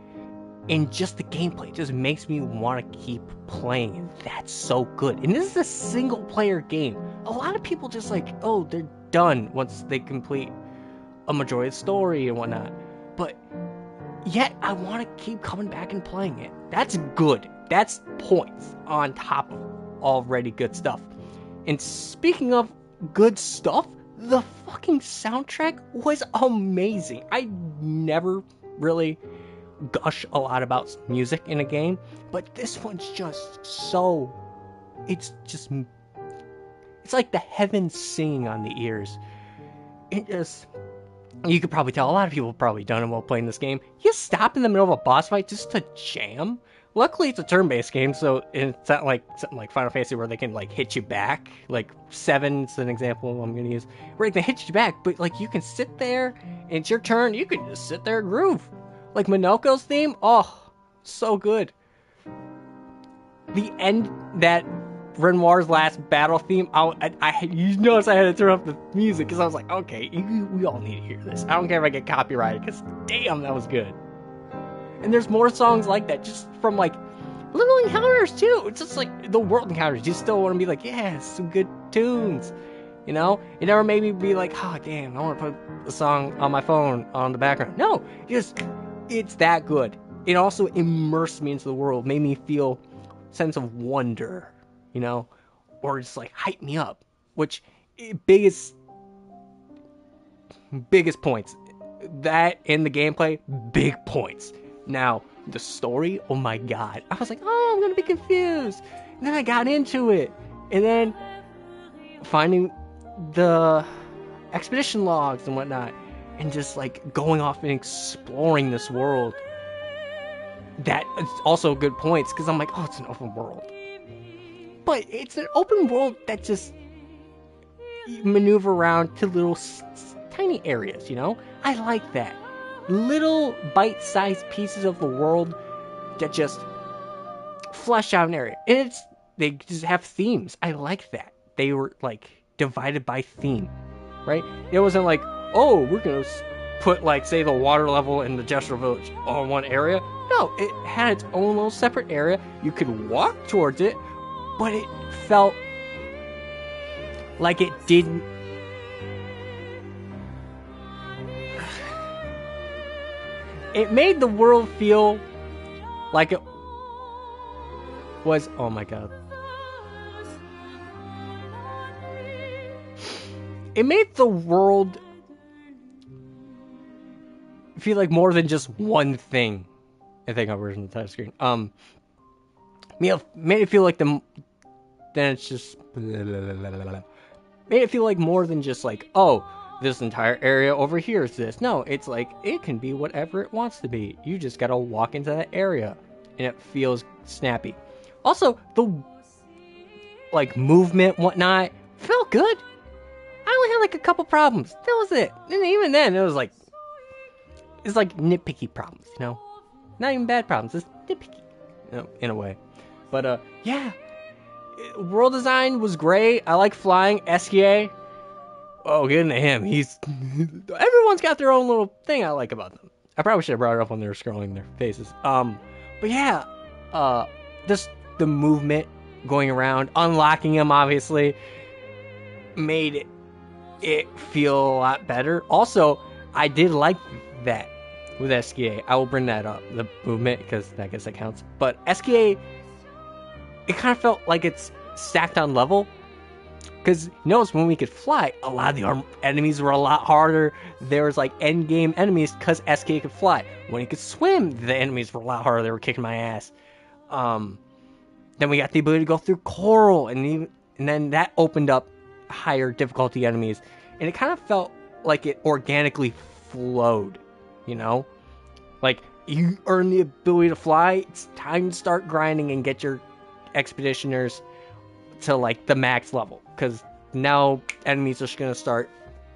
and just the gameplay just makes me want to keep playing, and that's so good. And this is a single player game. A lot of people just like, oh, they're done once they complete a majority of the story and whatnot. But yet I want to keep coming back and playing it. That's good. That's points on top of already good stuff. And speaking of good stuff, the fucking soundtrack was amazing. I never really gush a lot about music in a game, but this one's just so, it's like the heavens singing on the ears. It just, you could probably tell, a lot of people have probably done it while playing this game. You stop in the middle of a boss fight just to jam. Luckily, it's a turn-based game, so it's not like something like Final Fantasy where they can like hit you back. Like 7's an example I'm gonna use, where they can hit you back, but like you can sit there and it's your turn. You can just sit there and groove. Like Minoko's theme, oh, so good. The end, that Renoir's last battle theme, you notice I had to turn up the music because I was like, okay, we all need to hear this. I don't care if I get copyrighted, because damn, that was good. And there's more songs like that, just from like little encounters too. It's just like the world encounters. You still want to be like, yeah, some good tunes. You know, it never made me be like, oh damn, I want to put a song on my phone on the background. No, it's that good. It also immersed me into the world, made me feel a sense of wonder, you know, or just like hype me up. Which biggest points, that and the gameplay, big points. Now the story, oh my god, I was like, oh, I'm gonna be confused. And then I got into it, and then finding the expedition logs and whatnot, and just like going off and exploring this world. That is also good points, because I'm like, oh, it's an open world, but it's an open world that just maneuver around to little tiny areas, you know. I like that, little bite-sized pieces of the world that just flesh out an area, and they just have themes. I like that they were like divided by theme, right? It wasn't like, oh, we're gonna put like, say, the water level in the Jester Village on one area. No, it had its own little separate area. You could walk towards it, but it felt like it didn't. It made the world feel like it was, oh my god. It made the world feel like more than just one thing. I think I'm reading the touchscreen. Made it feel like then it's just made it feel like more than just like, oh, this entire area over here is this. No, it's like it can be whatever it wants to be. You just gotta walk into that area, and it feels snappy. Also, the like movement, whatnot, felt good. I only had like a couple problems. That was it. And even then, it's like nitpicky problems, you know? Not even bad problems, just nitpicky, you know, in a way. But yeah, world design was great. I like flying. Esquier, oh, get into him. Everyone's got their own little thing I like about them. I probably should have brought it up when they were scrolling their faces. But yeah, just the movement, going around, unlocking them, obviously, made it feel a lot better. Also, I did like that with SKA. I will bring that up, the movement, because I guess that counts. But SKA, it kind of felt like it's stacked on level. Because notice when we could fly, a lot of the enemies were a lot harder. There was like end game enemies because SK could fly. When he could swim, the enemies were a lot harder. They were kicking my ass. Then we got the ability to go through coral, and then that opened up higher difficulty enemies. And it kind of felt like it organically flowed, you know? Like, you earn the ability to fly, it's time to start grinding and get your expeditioners to like the max level, because now enemies are just gonna start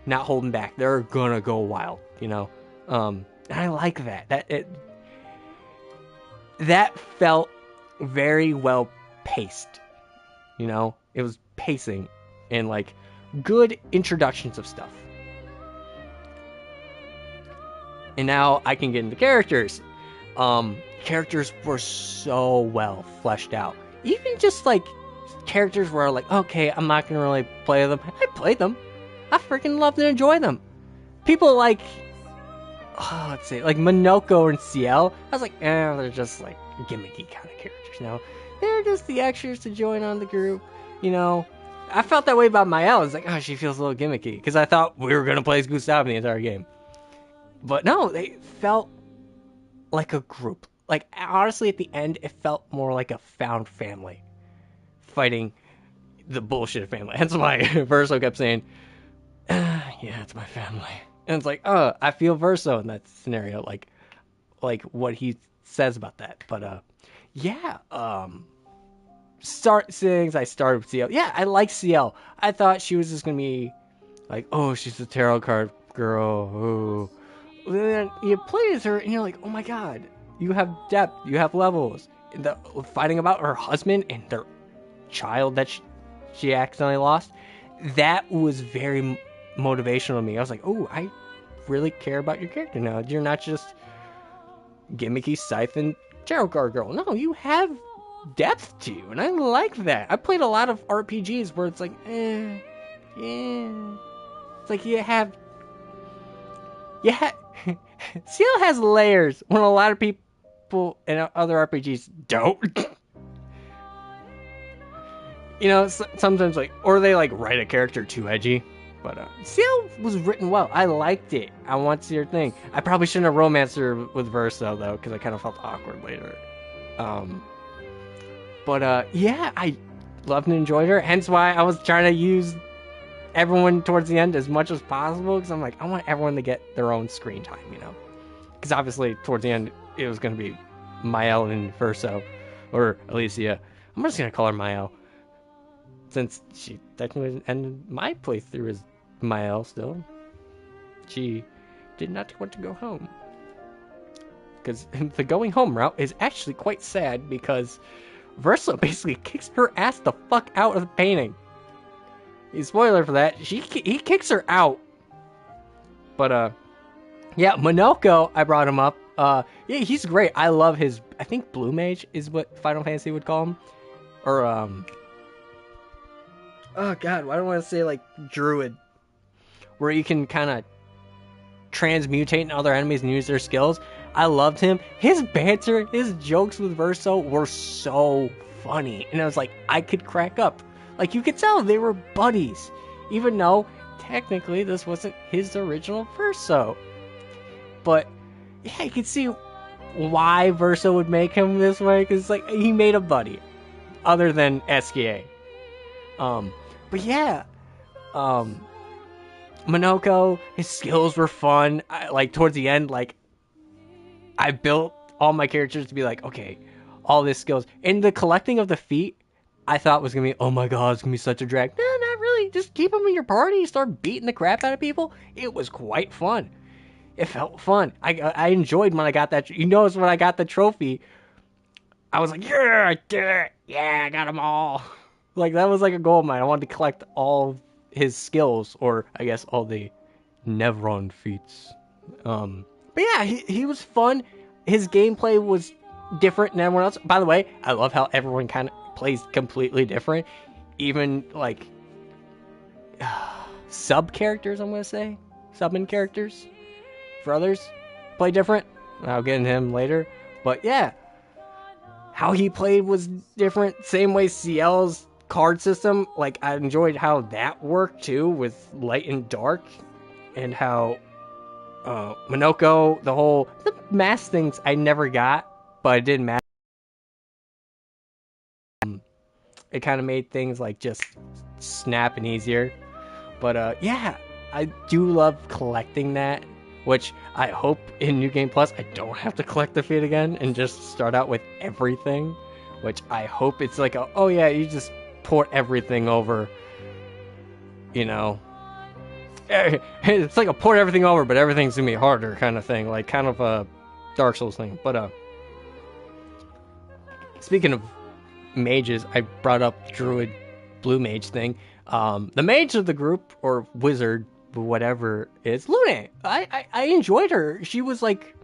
not holding back. They're gonna go wild, you know. And I like that felt very well paced, you know. It was pacing and like good introductions of stuff. And now I can get into characters. Characters were so well fleshed out. Even just like characters where like, okay, I'm not gonna really play them. I played them. I freaking loved and enjoyed them. People like, let's see, like Minoko and CL. I was like, they're just like gimmicky kind of characters. You know, they're just the extras to join on the group. You know, I felt that way about Mael. I was like, oh, she feels a little gimmicky because I thought we were gonna play as Gustav the entire game. But no, they felt like a group. Like, honestly, at the end, it felt more like a found family fighting the bullshit family. Hence why Verso kept saying, yeah, it's my family. And it's like, oh, I feel Verso in that scenario. Like what he says about that. But, yeah, I started with CL. Yeah, I like CL. I thought she was just going to be like, oh, she's a tarot card girl. Oh. Then you play as her and you're like, oh my god, you have depth, you have levels. Fighting about her husband and their child that she accidentally lost, that was very motivational to me. I was like, oh, I really care about your character now. You're not just gimmicky scythe and tarot card girl. No, you have depth to you, and I like that. I played a lot of RPGs where it's like, yeah. It's like you have CL has layers when a lot of people in other RPGs don't. You know, sometimes like, or they like write a character too edgy. But CL was written well. I liked it. I want to see her thing. I probably shouldn't have romanced her with Verso though, because I kind of felt awkward later. Yeah, I loved and enjoyed her. Hence why I was trying to use everyone towards the end as much as possible, because I'm like, I want everyone to get their own screen time, you know. Because obviously towards the end it was going to be Mael and Verso, or Alicia. I'm just going to call her Mael, since she technically ended my playthrough as Mael still. She did not want to go home. Because the going home route is actually quite sad, because Verso basically kicks her ass the fuck out of the painting. Spoiler for that, he kicks her out. But yeah, Minoko, I brought him up. Yeah, he's great. I love his, I think Blue Mage is what Final Fantasy would call him. Or oh god, why do I want to say like Druid, where you can kind of transmutate in other enemies and use their skills. I loved him. His banter, his jokes with Verso were so funny, and I was like, I could crack up. Like, you could tell they were buddies, even though technically this wasn't his original Verso. But yeah, you could see why Verso would make him this way, because like he made a buddy other than SKA. But yeah, Minoko, his skills were fun. Like towards the end, like I built all my characters to be like, okay, all these skills, and the collecting of the feet, I thought was gonna be, oh my god, it's gonna be such a drag. No, not really. Just keep them in your party, start beating the crap out of people. It was quite fun. It felt fun. I enjoyed when I got that. You notice when I got the trophy, I was like, yeah, I did it. Yeah, I got them all. Like, that was like a goal of mine. I wanted to collect all his skills, or I guess all the Nevron feats. But yeah, he was fun. His gameplay was different than everyone else. By the way, I love how everyone kind of plays completely different. Even like sub characters, I'm gonna say, sub-in characters for others play different. I'll get into him later, but yeah, how he played was different. Same way CL's card system, like I enjoyed how that worked too with light and dark, and how Minoko, the mask things I never got, but it didn't matter. It kind of made things like just snap and easier. But yeah, I do love collecting that, which I hope in New Game Plus I don't have to collect the feed again and just start out with everything, which I hope it's like a, oh yeah, you just port everything over, you know. It's like a port everything over, but everything's gonna be harder kind of thing, like kind of a Dark Souls thing. But speaking of mages, I brought up Druid Blue Mage thing. The mage of the group, or wizard, whatever it is, Lune. I enjoyed her. She was like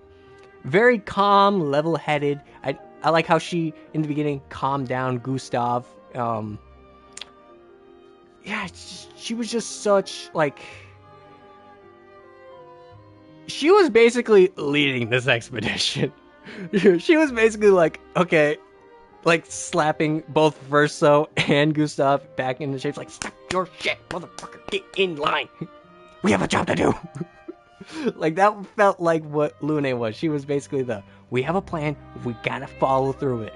very calm, level-headed. I like how she in the beginning calmed down Gustav. Yeah, she was just such like. She was basically leading this expedition. She was basically like, okay, like slapping both Verso and Gustav back into shape, like, stop your shit, motherfucker, get in line. We have a job to do. Like, that felt like what Lune was. She was basically we have a plan, we gotta follow through it.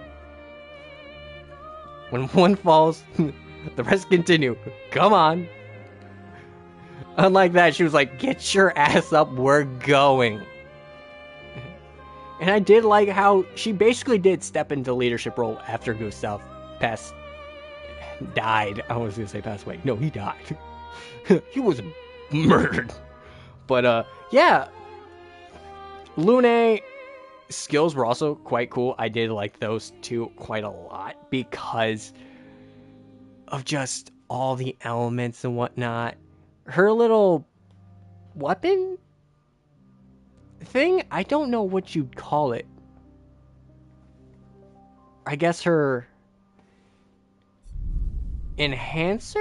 When one falls, the rest continue. Come on. Unlike that, she was like, get your ass up, we're going. And I did like how she basically did step into leadership role after Gustav died. I was going to say passed away. No, he died. He was murdered. But yeah, Lune skills were also quite cool. I did like those two quite a lot because of just all the elements and whatnot. Her little weapon thing, I don't know what you'd call it. I guess her enhancer?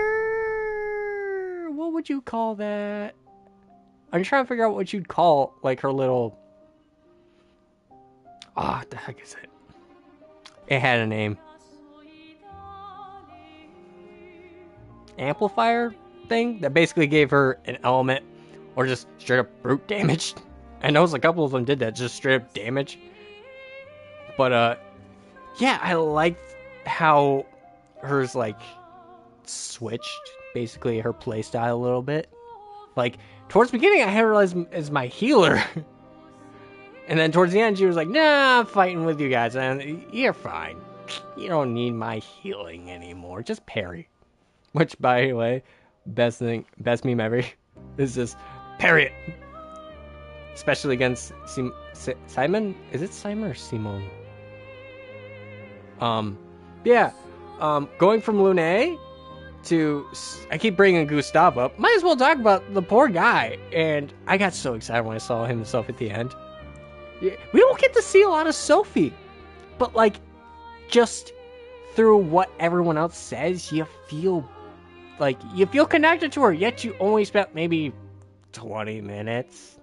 What would you call that? I'm trying to figure out what you'd call like her little... what the heck is it? It had a name. Amplifier thing that basically gave her an element or just straight up brute damage. I know a couple of them did that, just straight up damage. But yeah, I liked how hers like switched basically her playstyle a little bit. Like towards the beginning I had her as my healer. And then towards the end she was like, nah, I'm fighting with you guys and you're fine. You don't need my healing anymore. Just parry. Which, by the way, best meme ever is just parry it. Especially against Simon? Is it Simon or Simon? Yeah. Going from Lune to... I keep bringing Gustav up. Might as well talk about the poor guy. And I got so excited when I saw himself at the end. We don't get to see a lot of Sophie. But, like, just through what everyone else says, you feel connected to her, yet you only spent maybe 20 minutes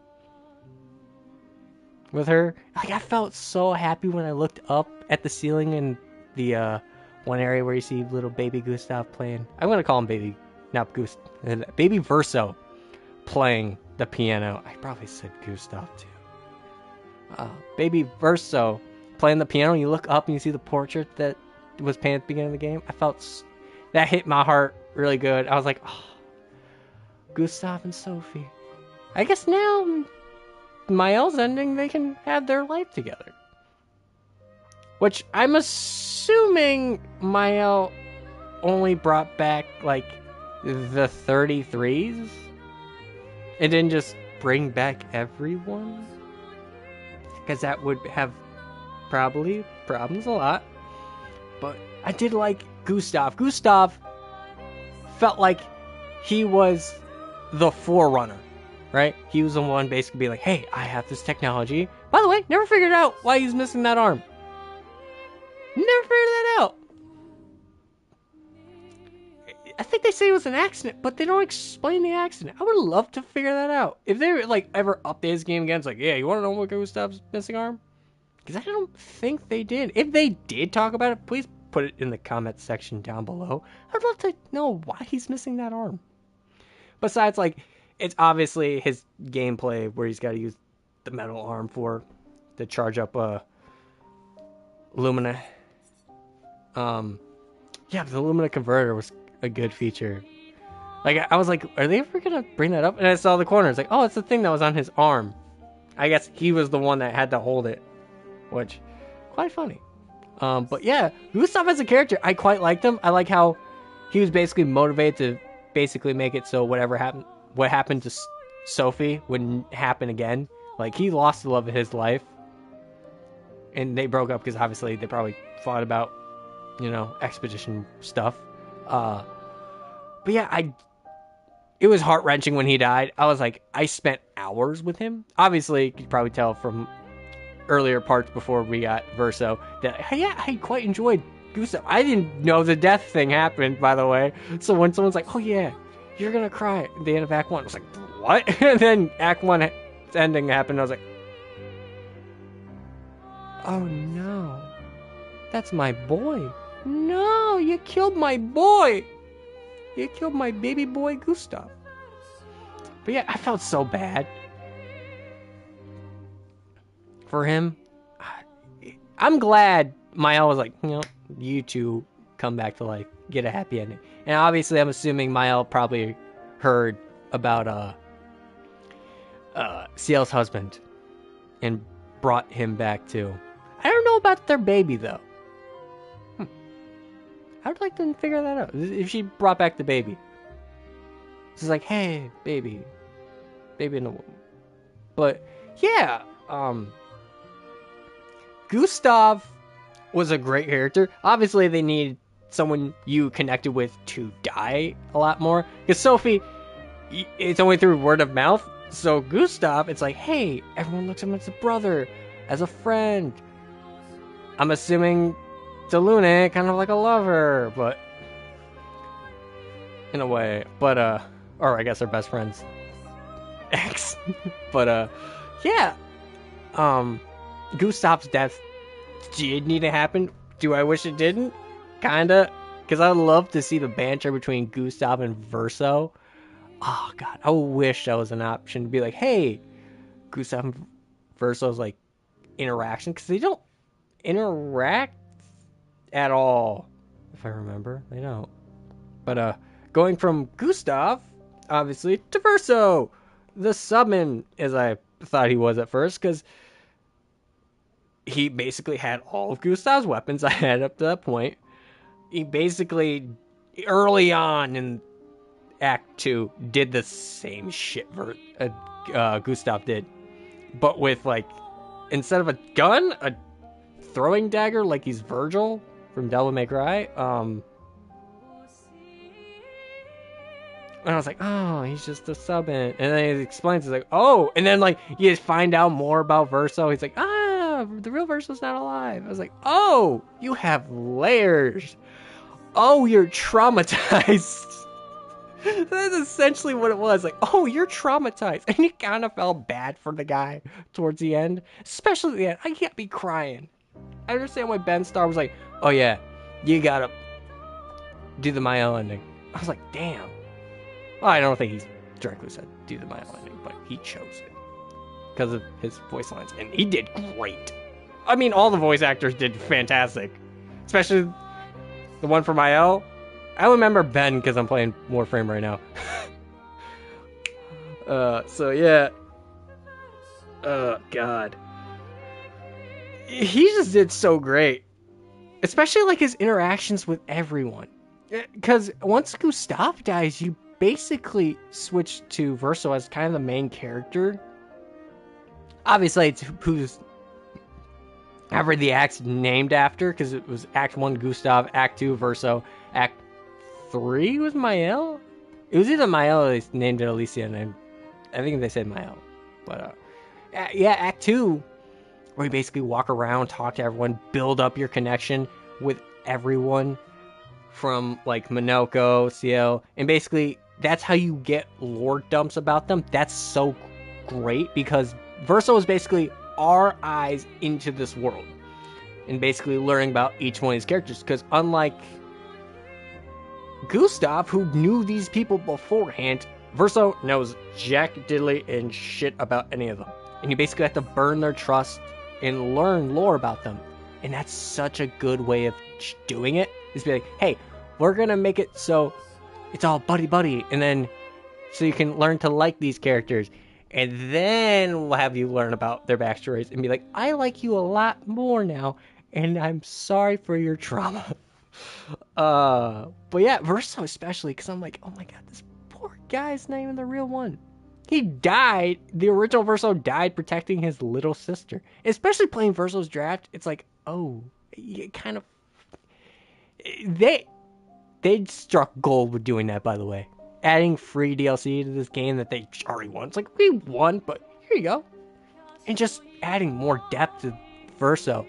with her. Like, I felt so happy when I looked up at the ceiling in the one area where you see little baby Gustav playing. I'm gonna call him baby, not Gustav, baby Verso playing the piano. I probably said Gustav too. Baby Verso playing the piano. You look up and you see the portrait that was painted at the beginning of the game. I felt that hit my heart really good. I was like, oh, Gustav and Sophie. I guess now Mael's ending, they can have their life together. Which I'm assuming Mael only brought back like the 33s. It didn't just bring back everyone. Because that would have probably problems a lot. But I did like Gustav. Gustav felt like he was the forerunner, right? He was the one basically being like, hey, I have this technology. By the way, never figured out why he's missing that arm. Never figured that out. I think they say it was an accident, but they don't explain the accident. I would love to figure that out. If they like ever update this game again, it's like, yeah, you want to know what Gustav's missing arm? Because I don't think they did. If they did talk about it, please put it in the comments section down below. I'd love to know why he's missing that arm. Besides, like, it's obviously his gameplay where he's got to use the metal arm to charge up Lumina. Yeah, the Lumina converter was a good feature. Like, I was like, are they ever gonna bring that up? And I saw the corner. It's like, oh, it's the thing that was on his arm. I guess he was the one that had to hold it, which quite funny. But yeah, Gustav as a character, I quite liked him. I like how he was basically motivated to basically make it so what happened to Sophie wouldn't happen again. Like, he lost the love of his life, and they broke up because obviously they probably fought about, expedition stuff. But yeah, it was heart-wrenching when he died. I was like, I spent hours with him. Obviously, you could probably tell from earlier parts before we got Verso that, yeah, I quite enjoyed Gustav. I didn't know the death thing happened, by the way. So when someone's like, oh yeah, you're gonna cry at the end of Act 1, I was like, what? And then Act 1 ending happened, I was like, oh no, that's my boy. No, you killed my boy. You killed my baby boy Gustav. But yeah, I felt so bad for him. I'm glad Mael was like, you two come back to life, get a happy ending. And obviously, I'm assuming Mael probably heard about Ciel's husband and brought him back too. I don't know about their baby though. I'd like to figure that out. If she brought back the baby, it's like, hey, baby in the womb. But yeah, Gustav was a great character. Obviously, they need someone you connected with to die a lot more. Because Sophie, it's only through word of mouth. So Gustav, it's like, hey, everyone looks at him as a brother, as a friend. I'm assuming to Luna, kind of like a lover, but in a way. But or I guess they're best friends. Ex. But yeah. Gustav's death did need to happen. Do I wish it didn't? Kinda. Because I'd love to see the banter between Gustav and Verso. Oh god, I wish that was an option to be like, hey, Gustav and Verso's like interaction, because they don't interact at all. If I remember, they don't. But going from Gustav, obviously, to Verso, the summon, as I thought he was at first, because he basically had all of Gustav's weapons I had up to that point. He basically, early on in Act 2, did the same shit Gustav did. But with, like, instead of a gun, a throwing dagger like he's Virgil from Devil May Cry. And I was like, oh, he's just a summon. And then he explains, it's like, oh. And then, like, you find out more about Verso. He's like, the real Verso's not alive. I was like, oh, you have layers. Oh, you're traumatized. That's essentially what it was. Like, oh, you're traumatized. And you kind of felt bad for the guy towards the end. Especially at the end. I can't be crying. I understand why Ben Starr was like, oh yeah, you gotta do the Mael ending. I was like, damn. Well, I don't think he directly said do the Mael ending, but he chose it because of his voice lines. And he did great. I mean, all the voice actors did fantastic. Especially the one for Mael. I remember Ben because I'm playing Warframe right now. So yeah. Oh, God. He just did so great. Especially, like, his interactions with everyone. Because once Gustav dies, you basically switch to Verso as kind of the main character. Obviously, it's who's ever the act's named after, because it was Act 1 Gustav, Act 2 Verso, Act 3 was Mael? It was either Mael or they named it Alicia, and I think they said Mael. But, yeah, Act 2, where you basically walk around, talk to everyone, build up your connection with everyone from like Minoko, Ciel, and basically that's how you get lore dumps about them. That's so great because Verso is basically our eyes into this world and basically learning about each one of these characters. Because unlike Gustav, who knew these people beforehand, Verso knows jack diddly and shit about any of them. And you basically have to burn their trust and learn lore about them. And that's such a good way of doing it. Is be like, hey, we're gonna make it so it's all buddy-buddy, and then so you can learn to like these characters. And then we'll have you learn about their backstories and be like, I like you a lot more now, and I'm sorry for your trauma. But yeah, Verso especially, because I'm like, oh my god, this poor guy's not even the real one. He died, the original Verso died protecting his little sister. Especially playing Verso's draft, it's like, oh, you kind of... They struck gold with doing that, by the way. Adding free DLC to this game that they already won. It's like, we won, but here you go. And just adding more depth to Verso.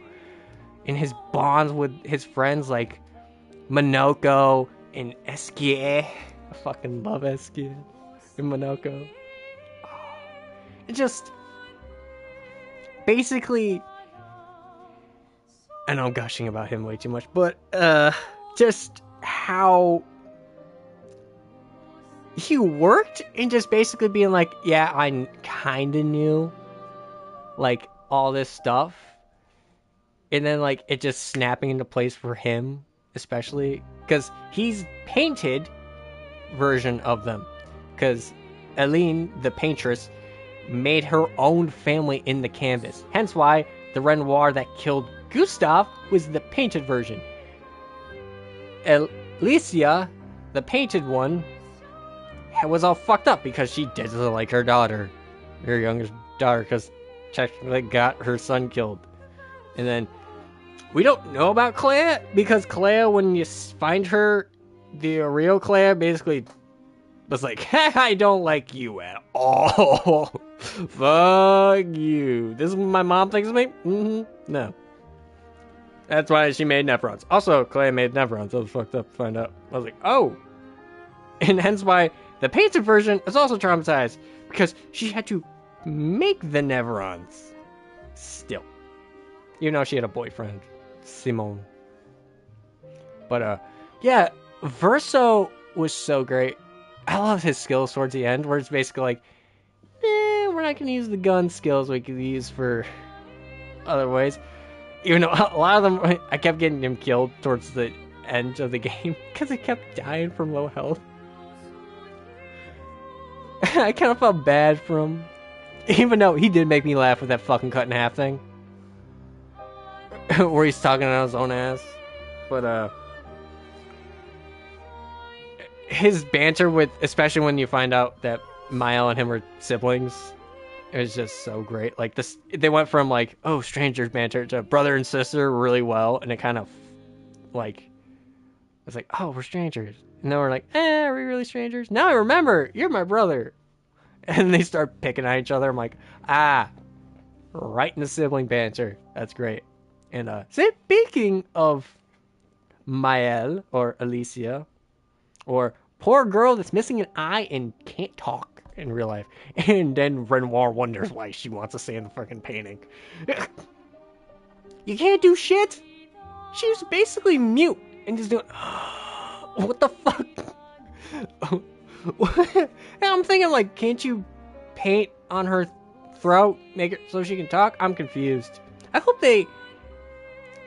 And his bonds with his friends like Minoko and Esquier. I fucking love Esquier and Minoko. It just... Basically... I know I'm gushing about him way too much, but just how he worked and just basically being like, yeah, I kind of knew like all this stuff, and then like it just snapping into place for him, especially because he's painted version of them, because Aline, the paintress, made her own family in the canvas, hence why the Renoir that killed Gustav was the painted version. Alicia, the painted one, was all fucked up because she didn't like her daughter, her youngest daughter, because technically got her son killed. And then we don't know about Clea because Clea, when you find her, the real Clea basically was like, I don't like you at all. Fuck you. This is what my mom thinks of me? No. That's why she made Nephrons. Also, Clea made Nephrons. I was fucked up to find out. I was like, oh. And hence why the painted version is also traumatized. Because she had to make the Nephrons. Still. Even though she had a boyfriend. Simone. But, yeah. Verso was so great. I love his skills towards the end. Where it's basically like, we're not going to use the gun skills we could use for other ways. Even though a lot of them, I kept getting him killed towards the end of the game because he kept dying from low health. I kind of felt bad for him. Even though he did make me laugh with that fucking cut in half thing. Where he's talking on his own ass. But, his banter with, especially when you find out that Mael and him are siblings, it was just so great. Like this, they went from like, oh, strangers banter to brother and sister really well, and it kind of like, it's like, oh, we're strangers, and then we're like, are we really strangers? Now I remember, you're my brother, and they start picking at each other. I'm like, right in the sibling banter. That's great. And speaking of Mael or Alicia, or poor girl that's missing an eye and can't talk in real life. And then Renoir wonders why she wants to stay in the fucking painting. You can't do shit. She was basically mute and just doing, what the fuck? And I'm thinking like, can't you paint on her throat, make it so she can talk? I'm confused. I hope they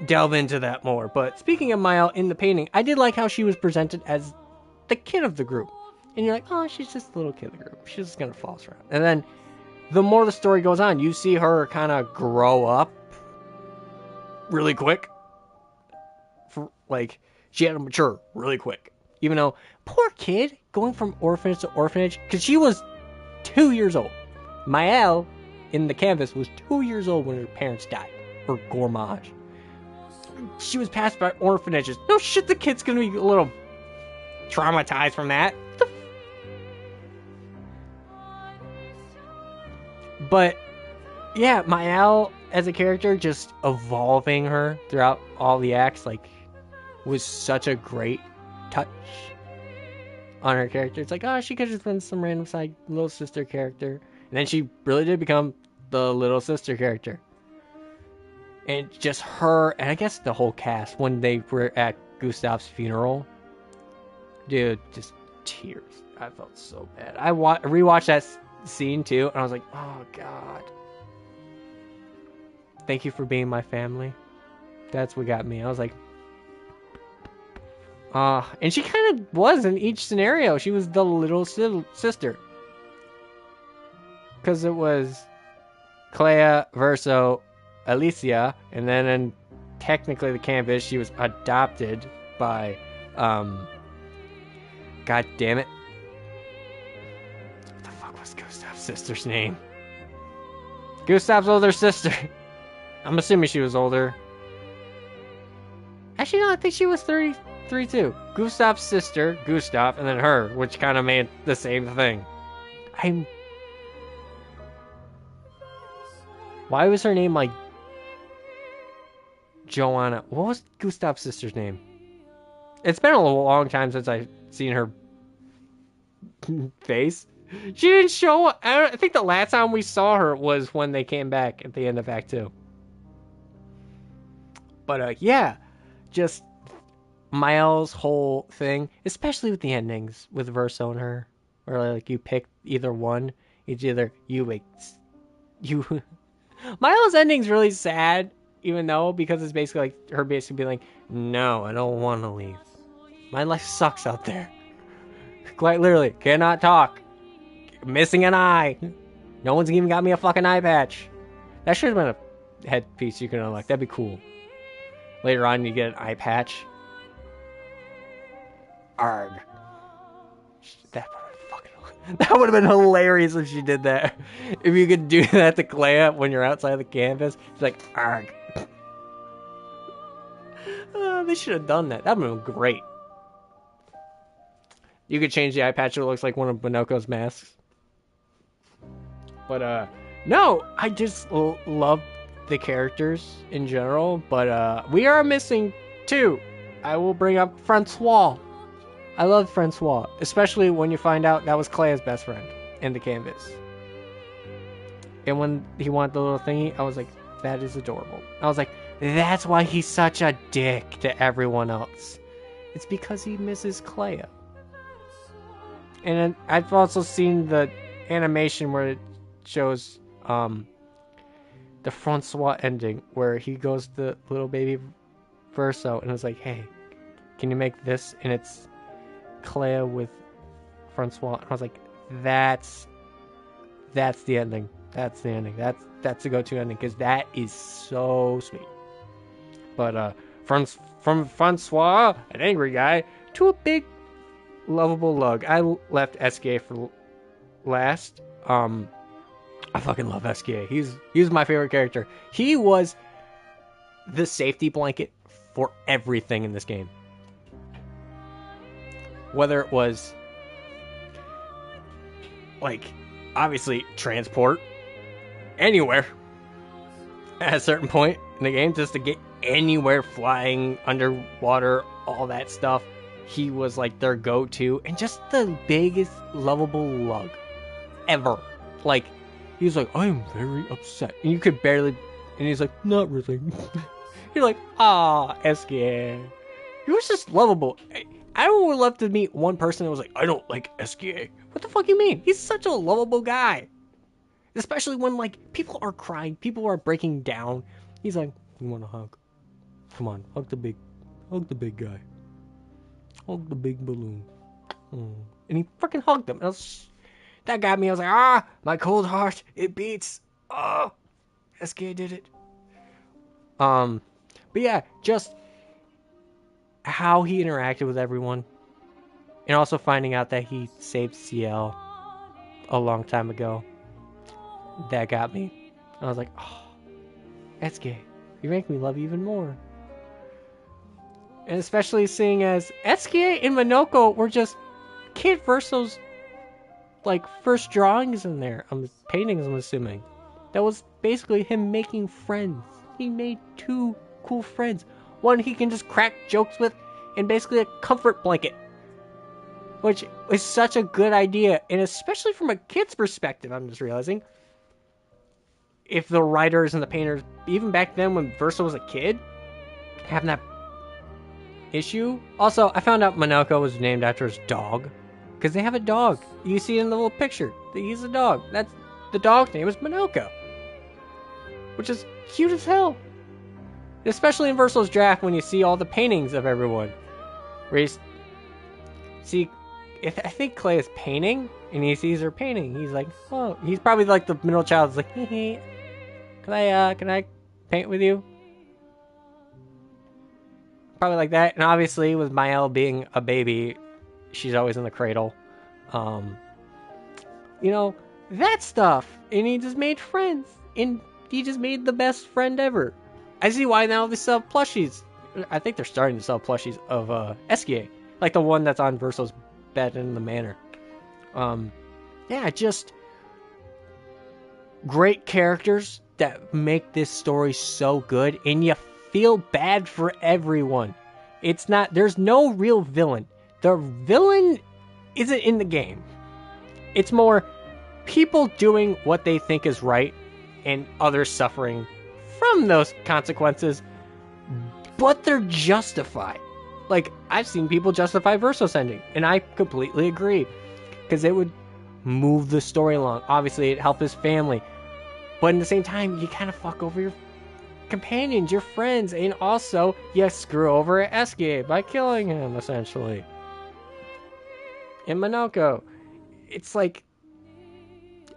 delve into that more. But speaking of Mael in the painting, I did like how she was presented as the kid of the group. And you're like, oh, she's just a little kid of the group. She's just going to fall around. And then the more the story goes on, you see her kind of grow up really quick. Like, she had to mature really quick. Even though, poor kid, going from orphanage to orphanage, because she was 2 years old. Mael, in the canvas, was 2 years old when her parents died. Or Gourmage. She was passed by orphanages. No shit, the kid's going to be a little traumatized from that. But yeah, Mael as a character, just evolving her throughout all the acts, like, was such a great touch on her character. It's like, oh, she could have been some random side little sister character. And then she really did become the little sister character. And just her, and I guess the whole cast, when they were at Gustav's funeral, dude, just tears. I felt so bad. I rewatched that scene too, and I was like, oh god. Thank you for being my family. That's what got me. I was like, and she kind of was in each scenario. She was the little sister. Because it was Clea, Verso, Alicia, and then technically the campus, she was adopted by, god damn it. What the fuck was Gustav's sister's name? Gustav's older sister. I'm assuming she was older. Actually, no, I think she was 33 too. Gustav's sister, Gustav, and then her, which kind of made the same thing. Why was her name like Joanna? What was Gustav's sister's name? It's been a long time since I've seen her face. She didn't show up. I think the last time we saw her was when they came back at the end of Act 2. But yeah, just Miles' whole thing, especially with the endings with Verso and her, where like you pick either one. It's either you Miles' ending's really sad, even though, because it's basically like her basically being like, no, I don't want to leave. My life sucks out there. Quite literally, cannot talk. Missing an eye. No one's even got me a fucking eye patch. That should have been a headpiece you can unlock. That'd be cool. Later on, you get an eye patch. Arg. That would have been hilarious if she did that. If you could do that to Clea when you're outside the campus. It's like, arg. They should have done that. That would have been great. You could change the eye patch so it looks like one of Binoko's masks. But, no, I just love the characters in general. But, we are missing two. I will bring up Francois. I love Francois, especially when you find out that was Clea's best friend in the canvas. And when he wanted the little thingy, I was like, that is adorable. I was like, that's why he's such a dick to everyone else. It's because he misses Clea. And I've also seen the animation where it shows the Francois ending, where he goes to little baby Verso and it's like, hey, can you make this? And it's Clea with Francois, and I was like, that's the ending. That's the ending. That's the go-to ending, because that is so sweet. But from Francois, an angry guy, to a big lovable lug. I left SKA for last. I fucking love SKA. He's my favorite character. He was the safety blanket for everything in this game. Whether it was, like, obviously, transport anywhere at a certain point in the game, just to get anywhere, flying, underwater, all that stuff. He was, like, their go-to, and just the biggest lovable lug ever. Like, he was like, I'm very upset. And you could barely, and he's like, not really. You're like, SKA. He was just lovable. I would love to meet one person that was like, I don't like SKA. What the fuck you mean? He's such a lovable guy. Especially when, like, people are crying, people are breaking down. He's like, you want a hug? Come on, hug the big guy. Hug the big balloon. And he freaking hugged him. That got me. I was like, my cold heart, it beats. SKA did it. But yeah, just how he interacted with everyone, and also finding out that he saved CL a long time ago, that got me. I was like, SKA, you make me love you even more. And especially seeing as SKA and Minoko were just Kid Verso's, like, first drawings in there. Paintings, I'm assuming. That was basically him making friends. He made two cool friends. One he can just crack jokes with, and basically a comfort blanket. Which is such a good idea, and especially from a kid's perspective, I'm just realizing. If the writers and the painters, even back then when Verso was a kid, having that issue. Also, I found out Monoko was named after his dog. Because they have a dog. You see in the little picture. He's a dog. That's the dog's name is Monoko. Which is cute as hell. Especially in Verso's draft when you see all the paintings of everyone. Where you see, I think Clay is painting, and he sees her painting. He's like, oh, he's probably like the middle child. He's like, hey, can I paint with you? Probably like that. And obviously, with Mael being a baby, she's always in the cradle. You know, that stuff. And he just made friends. And he just made the best friend ever. I see why now they sell plushies. I think they're starting to sell plushies of Eskie. Like the one that's on Verso's bed in the manor. Yeah, just great characters that make this story so good. And you feel bad for everyone. It's not, there's no real villain. The villain isn't in the game. It's more people doing what they think is right and others suffering from those consequences, but they're justified. Like, I've seen people justify Verso's ending, and I completely agree, because it would move the story along. Obviously, it helped his family, but at the same time, you kind of fuck over your companions, your friends, and also you screw over Eskie by killing him, essentially. In Monoko, it's like,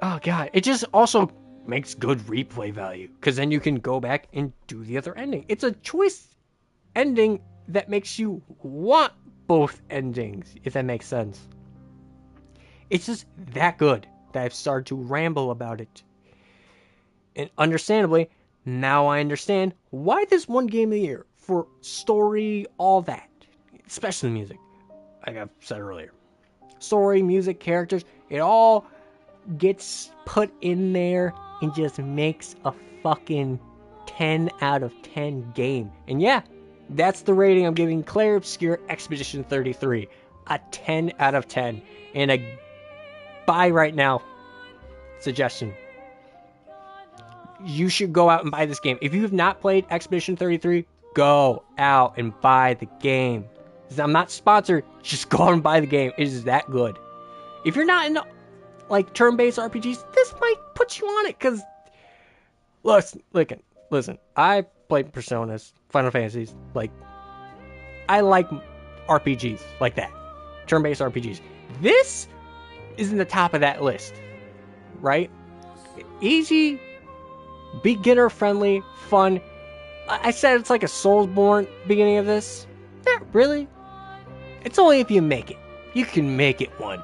oh god, it just also makes good replay value, because then you can go back and do the other ending. It's a choice ending that makes you want both endings, if that makes sense. It's just that good that I've started to ramble about it. And understandably, now I understand why this one game of the year for story, all that, especially music, like I've said earlier. Story, music, characters, it all gets put in there and just makes a fucking 10 out of 10 game. And yeah, that's the rating I'm giving Clair Obscur Expedition 33. A 10 out of 10. And a buy right now suggestion. You should go out and buy this game. If you have not played Expedition 33, go out and buy the game. I'm not sponsored, just go out and buy the game. It is that good. If you're not into like turn-based RPGs, this might put you on it, because listen, I play Personas, Final Fantasies, like, I like RPGs like that. Turn-based RPGs. This is in the top of that list, right? Easy, beginner-friendly, fun. I said it's like a Soulsborne beginning of this. Not really. It's only if you make it. You can make it one.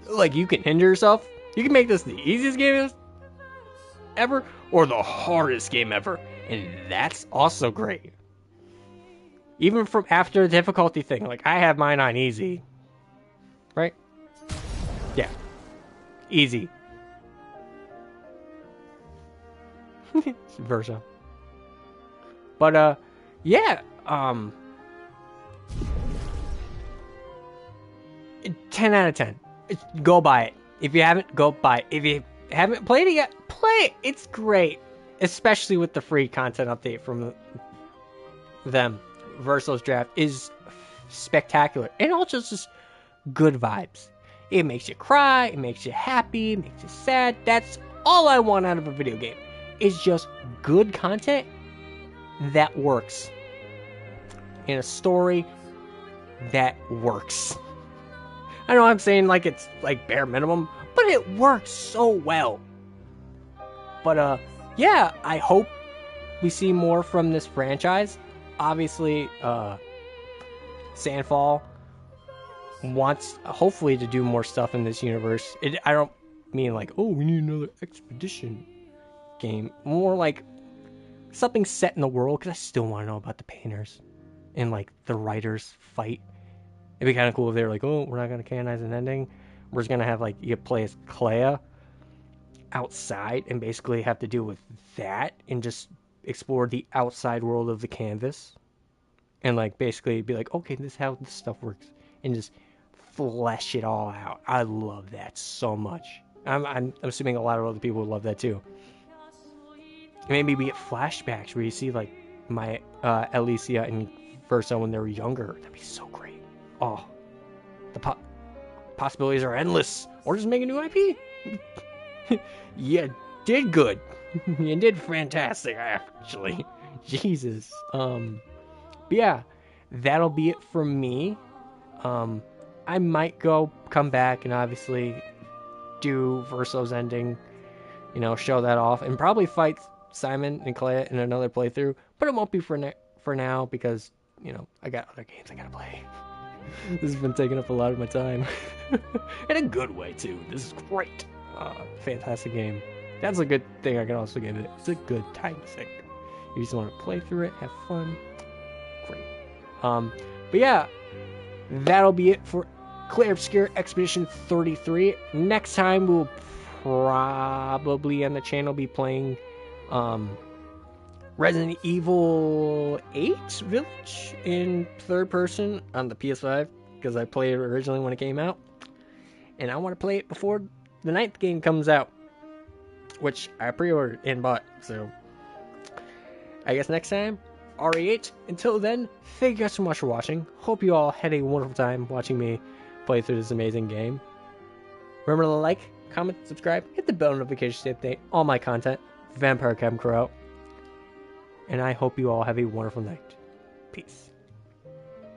Like, you can hinder yourself. You can make this the easiest game ever, or the hardest game ever. And that's also great. Even from after the difficulty thing. Like, I have mine on easy. Right? Yeah. Easy. Verso. But, yeah. 10 out of 10. Go buy it. If you haven't, go buy it. If you haven't played it yet, play it. It's great. Especially with the free content update from them. Verso's draft is spectacular. And also just good vibes. It makes you cry. It makes you happy. It makes you sad. That's all I want out of a video game. It's just good content that works. In a story that works. I know I'm saying like it's like bare minimum, but it works so well. But yeah, I hope we see more from this franchise. Obviously, Sandfall wants hopefully to do more stuff in this universe. I don't mean like, oh, we need another Expedition game. More like something set in the world, because I still want to know about the painters and like the writers fight. It'd be kind of cool if they were like, oh, we're not going to canonize an ending. We're just going to have, like, you play as Clea outside and basically have to deal with that and just explore the outside world of the canvas. and like basically be like, okay, this is how this stuff works, and just flesh it all out. I love that so much. I'm assuming a lot of other people would love that too. Maybe we get flashbacks where you see like my Alicia and Versa when they were younger. That'd be so great. Oh, the possibilities are endless. Or just make a new IP. You did good. You did fantastic, actually. Jesus. But yeah, that'll be it from me. I might come back and obviously do Verso's ending, you know, show that off, and probably fight Simon and Clea in another playthrough, but it won't be for now because, you know, I got other games I gotta play. This has been taking up a lot of my time. In a good way, too. This is great. Fantastic game. That's a good thing I can also give it. It's a good time sink. You just want to play through it, have fun. Great. But yeah, that'll be it for Clair Obscure Expedition 33. Next time we'll probably on the channel be playing Resident Evil 8 Village in third person on the PS5, because I played it originally when it came out, and I want to play it before the 9th game comes out, which I pre-ordered and bought. So I guess next time, RE8. Until then, thank you guys so much for watching. Hope you all had a wonderful time watching me play through this amazing game. Remember to like, comment, subscribe, hit the bell notification to update all my content. VampireCaptainCrow out. And I hope you all have a wonderful night. Peace.